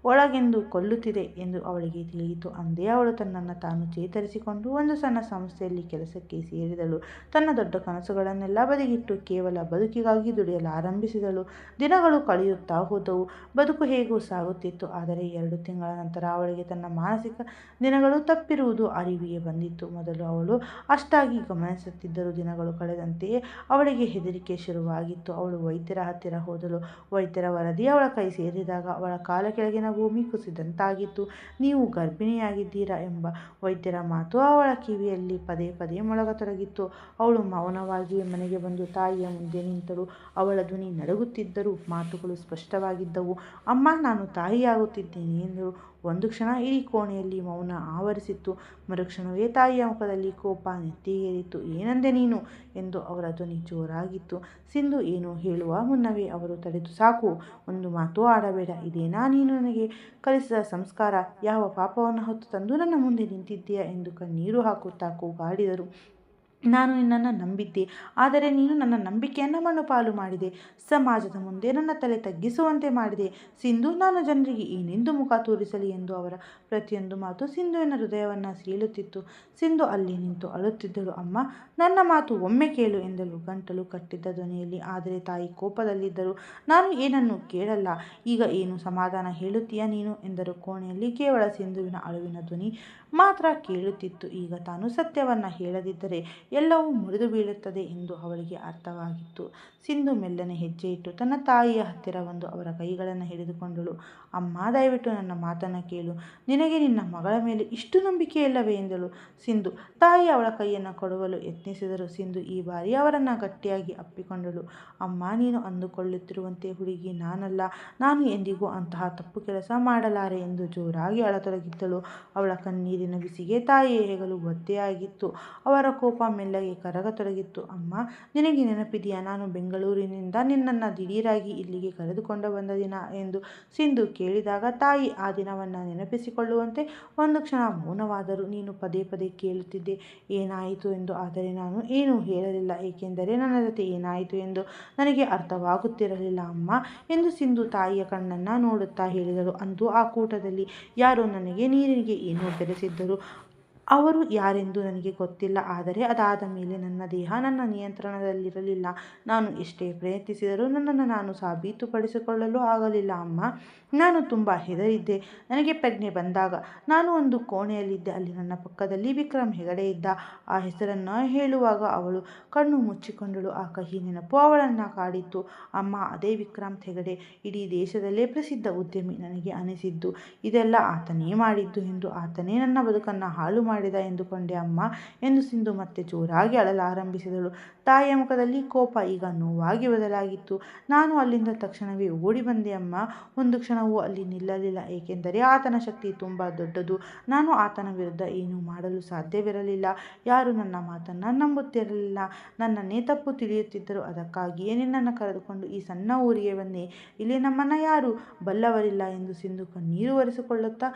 [SPEAKER 1] ಒಳಗೆಂದು ಕೊಲ್ಲುತ್ತಿದೆ ಎಂದು ಅವಳಿಗೆ ತಿಳಿಯಿತು. ಅಂದೇ ಅವಳು ತನ್ನನ್ನು ತಾನು ಚೇತರಿಸಿಕೊಂಡು ಒಂದು ಸಣ್ಣ ಸಂಸ್ಥೆಯಲ್ಲಿ ಕೆಲಸಕ್ಕೆ ಸೇರಿದಳು. ತನ್ನ ದೊಡ್ಡ ಕನಸುಗಳನ್ನೆಲ್ಲ ಬದಿಗಿಟ್ಟು ಕೇವಲ ಬದುಕಿಗಾಗಿ ದುಡಿಯಲು ಆರಂಭಿಸಿದಳು. ದಿನಗಳು ಕಳೆಯುತ್ತಾ ಹೋದವು. ಬದುಕು ಹೇಗೂ ಸಾಗುತ್ತಿತ್ತು. ಆದರೆ 2 ತಿಂಗಳ ನಂತರ ಅವಳಿಗೆ ತನ್ನ ಮಾನಸಿಕ ದಿನಗಳು ತಪ್ಪಿರುವುದು ಅರಿವಿಗೆ ಬಂದಿತ್ತು. ಮೊದಲು ಅವಳು ಅಷ್ಟಾಗಿ ಗಮನಿಸುತ್ತಿದ್ದರೂ ದಿನಗಳು ಕಳೆದಂತೆಯೇ ಅವಳಿಗೆ ಹೆದರಿಕೆ ಶುರುವಾಗಿತ್ತು. ಅವಳು ವೈದ್ಯರ ಹತ್ತಿರ ಹೋದಳು. ವೈದ್ಯರ ವರದಿ ಅವಳ ಕೈ ಸೇರಿದಾಗ ಅವಳ ಕಾಲ ಕೆಳಗಿನ ಭೂಮಿ ಕುಸಿದಂತಾಗಿತ್ತು. ನೀವು ಗರ್ಭಿಣಿಯಾಗಿದ್ದೀರಾ ಎಂಬ ವೈದ್ಯರ ಮಾತು ಅವಳ ಕಿವಿಯಲ್ಲಿ ಪದೇ ಪದೇ ಮೊಳಗತೊಡಗಿತ್ತು. ಅವಳು ಮೌನವಾಗಿಯೇ ಮನೆಗೆ ಬಂದು ತಾಯಿಯ ಮುಂದೆ ನಿಂತಳು. ಅವಳ ಧ್ವನಿ ನಡುಗುತ್ತಿದ್ದರೂ ಮಾತುಗಳು ಸ್ಪಷ್ಟವಾಗಿದ್ದವು. ಅಮ್ಮ, ನಾನು ತಾಯಿಯಾಗುತ್ತಿದ್ದೇನೆ ಎಂದಳು. ಒಂದು ಕ್ಷಣ ಇಡೀ ಕೋಣೆಯಲ್ಲಿ ಮೌನ ಆವರಿಸಿತ್ತು. ಮರುಕ್ಷಣವೇ ತಾಯಿಯ ಮುಖದಲ್ಲಿ ಕೋಪ ನೆತ್ತಿಗೇರಿತು. ಏನಂದೆ ನೀನು ಎಂದು ಅವರ ಧ್ವನಿ ಜೋರಾಗಿತ್ತು. ಸಿಂಧು ಏನು ಹೇಳುವ ಮುನ್ನವೇ ಅವರು ತಡೆದು, ಸಾಕು, ಒಂದು ಮಾತು ಆಡಬೇಡ. ಇದೇನಾ ನೀನು ನನಗೆ ಕಲಿಸಿದ ಸಂಸ್ಕಾರ? ಯಾವ ಪಾಪವನ್ನು ಹೊತ್ತು ತಂದು ನನ್ನ ಮುಂದೆ ನಿಂತಿದ್ದೀಯಾ ಎಂದು ಕಣ್ಣೀರು ಹಾಕುತ್ತಾ ಕೂಗಾಡಿದರು. ನಾನು ನಿನ್ನನ್ನು ನಂಬಿದ್ದೆ, ಆದರೆ ನೀನು ನನ್ನ ನಂಬಿಕೆಯನ್ನು ಮಣ್ಣುಪಾಲು ಮಾಡಿದೆ. ಸಮಾಜದ ಮುಂದೆ ನನ್ನ ತಲೆ ತಗ್ಗಿಸುವಂತೆ ಮಾಡಿದೆ. ಸಿಂಧು, ನಾನು ಜನರಿಗೆ ಏನೆಂದು ಮುಖ ತೋರಿಸಲಿ ಎಂದು ಅವರ ಪ್ರತಿಯೊಂದು ಮಾತು ಸಿಂಧುವಿನ ಹೃದಯವನ್ನು ಸೀಳುತ್ತಿತ್ತು. ಸಿಂಧು ಅಲ್ಲಿ ನಿಂತು ಅಳುತ್ತಿದ್ದಳು. ಅಮ್ಮ, ನನ್ನ ಮಾತು ಒಮ್ಮೆ ಕೇಳು ಎಂದಳು ಗಂಟಲು ಕಟ್ಟಿದ್ದ ಧ್ವನಿಯಲ್ಲಿ. ಆದರೆ ತಾಯಿ ಕೋಪದಲ್ಲಿದ್ದರು. ನಾನು ಏನನ್ನೂ ಕೇಳಲ್ಲ. ಈಗ ಏನು ಸಮಾಧಾನ ಹೇಳುತ್ತೀಯಾ ನೀನು ಎಂದರು. ಕೋಣೆಯಲ್ಲಿ ಕೇವಲ ಸಿಂಧುವಿನ ಅಳುವಿನ ಧ್ವನಿ ಮಾತ್ರ ಕೇಳುತ್ತಿತ್ತು. ಈಗ ತಾನು ಸತ್ಯವನ್ನು ಹೇಳದಿದ್ದರೆ ಎಲ್ಲವೂ ಮುರಿದು ಬೀಳುತ್ತದೆ ಎಂದು ಅವಳಿಗೆ ಅರ್ಥವಾಗಿತ್ತು. ಸಿಂಧು ಮೆಲ್ಲನೆ ಹೆಜ್ಜೆ ಇಟ್ಟು ತನ್ನ ತಾಯಿಯ ಹತ್ತಿರ ಬಂದು ಅವರ ಕೈಗಳನ್ನು ಹಿಡಿದುಕೊಂಡಳು. ಅಮ್ಮ, ದಯವಿಟ್ಟು ನನ್ನ ಮಾತನ್ನು ಕೇಳು. ನಿನಗೆ ನಿನ್ನ ಮಗಳ ಮೇಲೆ ಇಷ್ಟು ನಂಬಿಕೆ ಇಲ್ಲವೇ ಎಂದಳು ಸಿಂಧು. ತಾಯಿ ಅವಳ ಕೈಯನ್ನು ಕೊಡುವಲು ಯತ್ನಿಸಿದರು. ಸಿಂಧು ಈ ಬಾರಿ ಅವರನ್ನು ಗಟ್ಟಿಯಾಗಿ ಅಪ್ಪಿಕೊಂಡಳು. ಅಮ್ಮ, ನೀನು ಅಂದುಕೊಳ್ಳುತ್ತಿರುವಂತೆ ಹುಡುಗಿ ನಾನಲ್ಲ. ನಾನು ಎಂದಿಗೂ ಅಂತಹ ತಪ್ಪು ಕೆಲಸ ಮಾಡಲಾರೆ ಎಂದು ಜೋರಾಗಿ ಅಳತೊಡಗಿದ್ದಳು. ಅವಳ ಕಣ್ಣೀರಿನ ಬಿಸಿಗೆ ತಾಯಿಯ ಹೆಗಲು ಒದ್ದೆಯಾಗಿತ್ತು. ಅವರ ಕೋಪ ಮೆಲ್ಲಗೆ ಕರಗತೊಡಗಿತ್ತು. ಅಮ್ಮ, ನಿನಗೆ ನೆನಪಿದೆಯಾ ನಾನು ಬೆಂಗಳೂರಿನಿಂದ ನಿನ್ನನ್ನು ದಿಢೀರಾಗಿ ಇಲ್ಲಿಗೆ ಕರೆದುಕೊಂಡು ಬಂದ ದಿನ ಎಂದು ಸಿಂಧು ಕೇಳಿದಾಗ ತಾಯಿ ಆ ದಿನವನ್ನು ನೆನಪಿಸಿಕೊಳ್ಳುವಂತೆ ಒಂದು ಕ್ಷಣ ಮೌನವಾದರು. ನೀನು ಪದೇ ಪದೇ ಕೇಳುತ್ತಿದ್ದೆ ಏನಾಯಿತು ಎಂದು, ಆದರೆ ನಾನು ಏನೂ ಹೇಳಲಿಲ್ಲ, ಏಕೆಂದರೆ ನನ್ನ ಜೊತೆ ಏನಾಯಿತು ಎಂದು ನನಗೆ ಅರ್ಥವಾಗುತ್ತಿರಲಿಲ್ಲ ಅಮ್ಮ ಎಂದು ಸಿಂಧು ತಾಯಿಯ ಕಣ್ಣನ್ನು ನೋಡುತ್ತಾ ಹೇಳಿದಳು. ಅಂದು ಆ ಕೂಟದಲ್ಲಿ ಯಾರೋ ನನಗೆ ನೀರಿಗೆ ಏನೋ ಬೆರೆಸಿದ್ದರು. ಅವರು ಯಾರೆಂದು ನನಗೆ ಗೊತ್ತಿಲ್ಲ. ಆದರೆ ಅದಾದ ಮೇಲೆ ನನ್ನ ದೇಹ ನನ್ನ ನಿಯಂತ್ರಣದಲ್ಲಿರಲಿಲ್ಲ. ನಾನು ಎಷ್ಟೇ ಪ್ರಯತ್ನಿಸಿದರೂ ನನ್ನನ್ನು ನಾನು ಸಾಬೀತುಪಡಿಸಿಕೊಳ್ಳಲು ಆಗಲಿಲ್ಲ ಅಮ್ಮ. ನಾನು ತುಂಬ ಹೆದರಿದ್ದೆ. ನನಗೆ ಪ್ರಜ್ಞೆ ಬಂದಾಗ ನಾನು ಒಂದು ಕೋಣೆಯಲ್ಲಿದ್ದೆ. ಅಲ್ಲಿ ನನ್ನ ಪಕ್ಕದಲ್ಲಿ ವಿಕ್ರಮ್ ಹೆಗಡೆ ಇದ್ದ. ಆ ಹೆಸರನ್ನು ಹೇಳುವಾಗ ಅವಳು ಕಣ್ಣು ಮುಚ್ಚಿಕೊಂಡಳು. ಆ ಕಹಿ ನೆನಪು ಅವಳನ್ನು ಕಾಡಿತ್ತು. ಅಮ್ಮ, ಅದೇ ವಿಕ್ರಮ್ ಹೆಗಡೆ, ಇಡೀ ದೇಶದಲ್ಲೇ ಪ್ರಸಿದ್ಧ ಉದ್ಯಮಿ. ನನಗೆ ಅನಿಸಿದ್ದು ಇದೆಲ್ಲ ಆತನೇ ಮಾಡಿದ್ದು ಎಂದು. ಆತನೇ ನನ್ನ ಬದುಕನ್ನು ಹಾಳು ಮಾಡಿದ ಎಂದುಕೊಂಡೆ ಅಮ್ಮ ಎಂದು ಸಿಂಧು ಮತ್ತೆ ಜೋರಾಗಿ ಅಳಲಾರಂಭಿಸಿದಳು. ತಾಯಿಯ ಮುಖದಲ್ಲಿ ಕೋಪ ಈಗ ನೋವಾಗಿ ಬದಲಾಗಿತ್ತು. ನಾನು ಅಲ್ಲಿಂದ ತಕ್ಷಣವೇ ಓಡಿ ಬಂದೆ ಅಮ್ಮ. ಒಂದು ಕ್ಷಣವೂ ಅಲ್ಲಿ ನಿಲ್ಲಲಿಲ್ಲ. ಏಕೆಂದರೆ ಆತನ ಶಕ್ತಿ ತುಂಬ ದೊಡ್ಡದು. ನಾನು ಆತನ ವಿರುದ್ಧ ಏನೂ ಮಾಡಲು ಸಾಧ್ಯವಿರಲಿಲ್ಲ. ಯಾರೂ ನನ್ನ ಮಾತನ್ನು ನಂಬುತ್ತಿರಲಿಲ್ಲ. ನನ್ನನ್ನೇ ತಪ್ಪು ತಿಳಿಯುತ್ತಿದ್ದರು. ಅದಕ್ಕಾಗಿಯೇ ನಿನ್ನನ್ನು ಕರೆದುಕೊಂಡು ಈ ಸಣ್ಣ ಊರಿಗೆ ಬಂದೆ. ಇಲ್ಲಿ ನಮ್ಮನ್ನು ಯಾರೂ ಬಲ್ಲವರಿಲ್ಲ ಎಂದು ಸಿಂಧು ಕಣ್ಣೀರು ಒರೆಸಿಕೊಳ್ಳುತ್ತಾ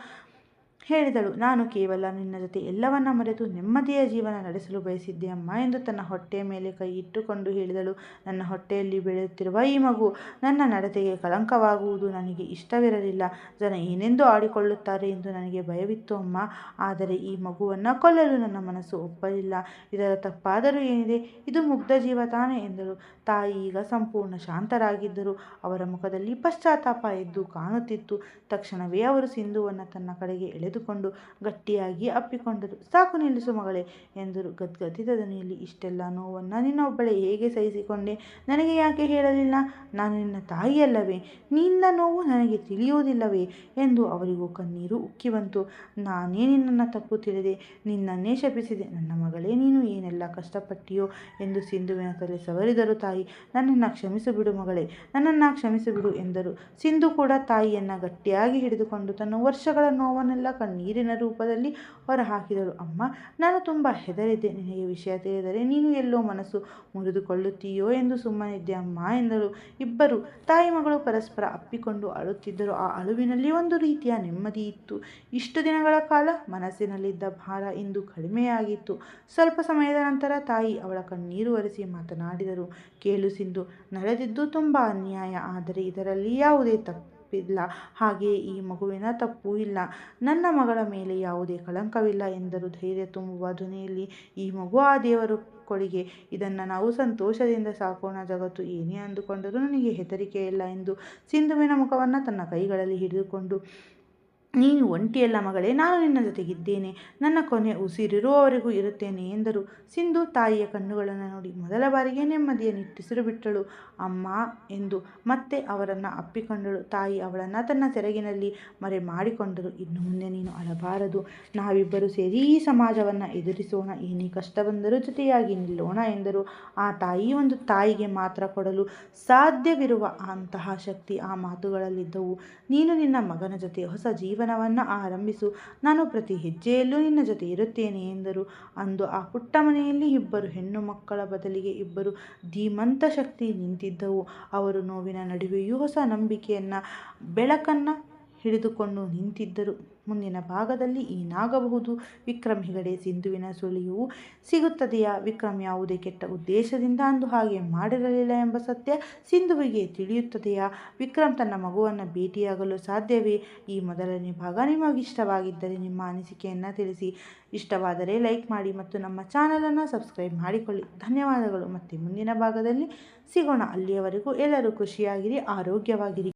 [SPEAKER 1] ಹೇಳಿದಳು. ನಾನು ಕೇವಲ ನಿನ್ನ ಜೊತೆ ಎಲ್ಲವನ್ನ ಮರೆತು ನೆಮ್ಮದಿಯ ಜೀವನ ನಡೆಸಲು ಬಯಸಿದ್ದೆ ಅಮ್ಮ ಎಂದು ತನ್ನ ಹೊಟ್ಟೆಯ ಮೇಲೆ ಕೈ ಇಟ್ಟುಕೊಂಡು ಹೇಳಿದಳು. ನನ್ನ ಹೊಟ್ಟೆಯಲ್ಲಿ ಬೆಳೆಯುತ್ತಿರುವ ಈ ಮಗು ನನ್ನ ನಡತೆಗೆ ಕಳಂಕವಾಗುವುದು ನನಗೆ ಇಷ್ಟವಿರಲಿಲ್ಲ. ಜನ ಏನೆಂದು ಆಡಿಕೊಳ್ಳುತ್ತಾರೆ ಎಂದು ನನಗೆ ಭಯವಿತ್ತು ಅಮ್ಮ. ಆದರೆ ಈ ಮಗುವನ್ನು ಕೊಲ್ಲಲು ನನ್ನ ಮನಸ್ಸು ಒಪ್ಪಲಿಲ್ಲ. ಇದರ ತಪ್ಪಾದರೂ ಏನಿದೆ? ಇದು ಮುಗ್ಧ ಜೀವ ತಾನೇ ಎಂದಳು. ತಾಯಿ ಈಗ ಸಂಪೂರ್ಣ ಶಾಂತರಾಗಿದ್ದರು. ಅವರ ಮುಖದಲ್ಲಿ ಪಶ್ಚಾತ್ತಾಪ ಎದ್ದು ಕಾಣುತ್ತಿತ್ತು. ತಕ್ಷಣವೇ ಅವರು ಸಿಂಧುವನ್ನು ತನ್ನ ಕಡೆಗೆ ಎಳೆದುಕೊಂಡು ಗಟ್ಟಿಯಾಗಿ ಅಪ್ಪಿಕೊಂಡರು. ಸಾಕು, ನಿಲ್ಲಿಸು ಮಗಳೇ ಎಂದರು ಗದ್ಗದಿತ ಧ್ವನಿಯಲ್ಲಿ. ಇಷ್ಟೆಲ್ಲ ನೋವನ್ನು ನಿನ್ನೊಬ್ಬಳೇ ಹೇಗೆ ಸಹಿಸಿಕೊಂಡೆ? ನನಗೆ ಯಾಕೆ ಹೇಳಲಿಲ್ಲ? ನಾನು ನಿನ್ನ ತಾಯಿಯಲ್ಲವೇ? ನಿನ್ನ ನೋವು ನನಗೆ ತಿಳಿಯುವುದಿಲ್ಲವೇ ಎಂದು ಅವರಿಗೂ ಕಣ್ಣೀರು ಉಕ್ಕಿ ಬಂತು. ನಾನೇ ನಿನ್ನನ್ನು ತಪ್ಪು ತಿಳಿದೆ, ನಿನ್ನನ್ನೇ ಶಪಿಸಿದೆ. ನನ್ನ ಮಗಳೇ, ನೀನು ಏನೆಲ್ಲ ಕಷ್ಟಪಟ್ಟಿಯೋ ಎಂದು ಸಿಂಧುವಿನ ತಲೆ ಸವರಿದರು ತಾಯಿ. ನನ್ನನ್ನು ಕ್ಷಮಿಸಿಬಿಡು ಮಗಳೇ, ನನ್ನನ್ನು ಕ್ಷಮಿಸಿಬಿಡು ಎಂದರು. ಸಿಂಧು ಕೂಡ ತಾಯಿಯನ್ನು ಗಟ್ಟಿಯಾಗಿ ಹಿಡಿದುಕೊಂಡು ತನ್ನ ವರ್ಷಗಳ ನೋವನ್ನೆಲ್ಲ ಕಣ್ಣೀರಿನ ರೂಪದಲ್ಲಿ ಹೊರಹಾಕಿದಳು. ಅಮ್ಮ, ನಾನು ತುಂಬ ಹೆದರಿದ್ದೆ. ನಿನಗೆ ವಿಷಯ ತಿಳಿದರೆ ನೀನು ಎಲ್ಲೋ ಮನಸ್ಸು ಮುರಿದುಕೊಳ್ಳುತ್ತೀಯೋ ಎಂದು ಸುಮ್ಮನಿದ್ದೆ ಅಮ್ಮ ಎಂದಳು. ಇಬ್ಬರು ತಾಯಿ ಮಗಳು ಪರಸ್ಪರ ಅಪ್ಪಿಕೊಂಡು ಅಳುತ್ತಿದ್ದರು. ಆ ಅಳುವಿನಲ್ಲಿ ಒಂದು ರೀತಿಯ ನೆಮ್ಮದಿ ಇತ್ತು. ಇಷ್ಟು ದಿನಗಳ ಕಾಲ ಮನಸ್ಸಿನಲ್ಲಿದ್ದ ಭಾರ ಇಂದು ಕಡಿಮೆಯಾಗಿತ್ತು. ಸ್ವಲ್ಪ ಸಮಯದ ನಂತರ ತಾಯಿ ಅವಳ ಕಣ್ಣೀರು ಒರೆಸಿ ಮಾತನಾಡಿದರು. ಕೇಳು ಸಿಂಧು, ನಡೆದಿದ್ದು ತುಂಬ ಅನ್ಯಾಯ. ಆದರೆ ಇದರಲ್ಲಿ ಯಾವುದೇ ತಪ್ಪಿಲ್ಲ. ಹಾಗೆಯೇ ಈ ಮಗುವಿನ ತಪ್ಪೂ ಇಲ್ಲ. ನನ್ನ ಮಗಳ ಮೇಲೆ ಯಾವುದೇ ಕಳಂಕವಿಲ್ಲ ಎಂದರು ಧೈರ್ಯ ತುಂಬುವ ಧ್ವನಿಯಲ್ಲಿ. ಈ ಮಗು ಆ ದೇವರು ಕೊಡುಗೆ. ಇದನ್ನು ನಾವು ಸಂತೋಷದಿಂದ ಸಾಕೋಣ. ಜಗತ್ತು ಏನೇ ಅಂದುಕೊಂಡರೂ ನನಗೆ ಹೆದರಿಕೆ ಇಲ್ಲ ಎಂದು ಸಿಂಧುವಿನ ಮುಖವನ್ನು ತನ್ನ ಕೈಗಳಲ್ಲಿ ಹಿಡಿದುಕೊಂಡು, ನೀನು ಒಂಟಿಯಲ್ಲ ಮಗಳೇ, ನಾನು ನಿನ್ನ ಜೊತೆಗಿದ್ದೇನೆ. ನನ್ನ ಕೊನೆ ಉಸಿರಿರುವವರೆಗೂ ಇರುತ್ತೇನೆ ಎಂದರು. ಸಿಂಧು ತಾಯಿಯ ಕಣ್ಣುಗಳನ್ನು ನೋಡಿ ಮೊದಲ ಬಾರಿಗೆ ನೆಮ್ಮದಿಯ ನಿಟ್ಟುಸಿರು ಬಿಟ್ಟಳು. ಅಮ್ಮ ಎಂದು ಮತ್ತೆ ಅವರನ್ನು ಅಪ್ಪಿಕೊಂಡಳು. ತಾಯಿ ಅವಳನ್ನು ತನ್ನ ಸೆರಗಿನಲ್ಲಿ ಮರೆ ಮಾಡಿಕೊಂಡರು. ಇನ್ನು ಮುಂದೆ ನೀನು ಅಳಬಾರದು. ನಾವಿಬ್ಬರು ಸೇರಿ ಈ ಸಮಾಜವನ್ನು ಎದುರಿಸೋಣ. ಏನೇ ಕಷ್ಟ ಬಂದರೂ ಜೊತೆಯಾಗಿ ನಿಲ್ಲೋಣ ಎಂದರು. ಆ ತಾಯಿ ಒಂದು ತಾಯಿಗೆ ಮಾತ್ರ ಕೊಡಲು ಸಾಧ್ಯವಿರುವ ಅಂತಹ ಶಕ್ತಿ ಆ ಮಾತುಗಳಲ್ಲಿದ್ದವು. ನೀನು ನಿನ್ನ ಮಗನ ಜೊತೆ ಹೊಸ ಜೀವನವನ್ನು ಆರಂಭಿಸು. ನಾನು ಪ್ರತಿ ಹೆಜ್ಜೆಯಲ್ಲೂ ನಿನ್ನ ಜೊತೆ ಇರುತ್ತೇನೆ ಎಂದರು. ಅಂದು ಆ ಪುಟ್ಟ ಮನೆಯಲ್ಲಿ ಇಬ್ಬರು ಹೆಣ್ಣು ಮಕ್ಕಳ ಬದಲಿಗೆ ಇಬ್ಬರು ಧೀಮಂತ ಶಕ್ತಿ ನಿಂತಿದ್ದವು. ಅವರು ನೋವಿನ ನಡುವೆಯೂ ಹೊಸ ನಂಬಿಕೆಯನ್ನು, ಬೆಳಕನ್ನು ಹಿಡಿದುಕೊಂಡು ನಿಂತಿದ್ದರು. ಮುಂದಿನ ಭಾಗದಲ್ಲಿ ಏನಾಗಬಹುದು? ವಿಕ್ರಮ್ ಹೆಗಡೆ ಸಿಂಧುವಿನ ಸುಳಿವು ಸಿಗುತ್ತದೆಯಾ? ವಿಕ್ರಮ್ ಯಾವುದೇ ಕೆಟ್ಟ ಉದ್ದೇಶದಿಂದ ಅಂದು ಹಾಗೆ ಮಾಡಿರಲಿಲ್ಲ ಎಂಬ ಸತ್ಯ ಸಿಂಧುವಿಗೆ ತಿಳಿಯುತ್ತದೆಯಾ? ವಿಕ್ರಮ್ ತನ್ನ ಮಗುವನ್ನು ಭೇಟಿಯಾಗಲು ಸಾಧ್ಯವೇ? ಈ ಮೊದಲನೇ ಭಾಗ ನಿಮಗಿಷ್ಟವಾಗಿದ್ದರೆ ನಿಮ್ಮ ಅನಿಸಿಕೆಯನ್ನು ತಿಳಿಸಿ. ಇಷ್ಟವಾದರೆ ಲೈಕ್ ಮಾಡಿ ಮತ್ತು ನಮ್ಮ ಚಾನಲನ್ನು ಸಬ್ಸ್ಕ್ರೈಬ್ ಮಾಡಿಕೊಳ್ಳಿ. ಧನ್ಯವಾದಗಳು. ಮತ್ತೆ ಮುಂದಿನ ಭಾಗದಲ್ಲಿ ಸಿಗೋಣ. ಅಲ್ಲಿಯವರೆಗೂ ಎಲ್ಲರೂ ಖುಷಿಯಾಗಿರಿ, ಆರೋಗ್ಯವಾಗಿರಿ.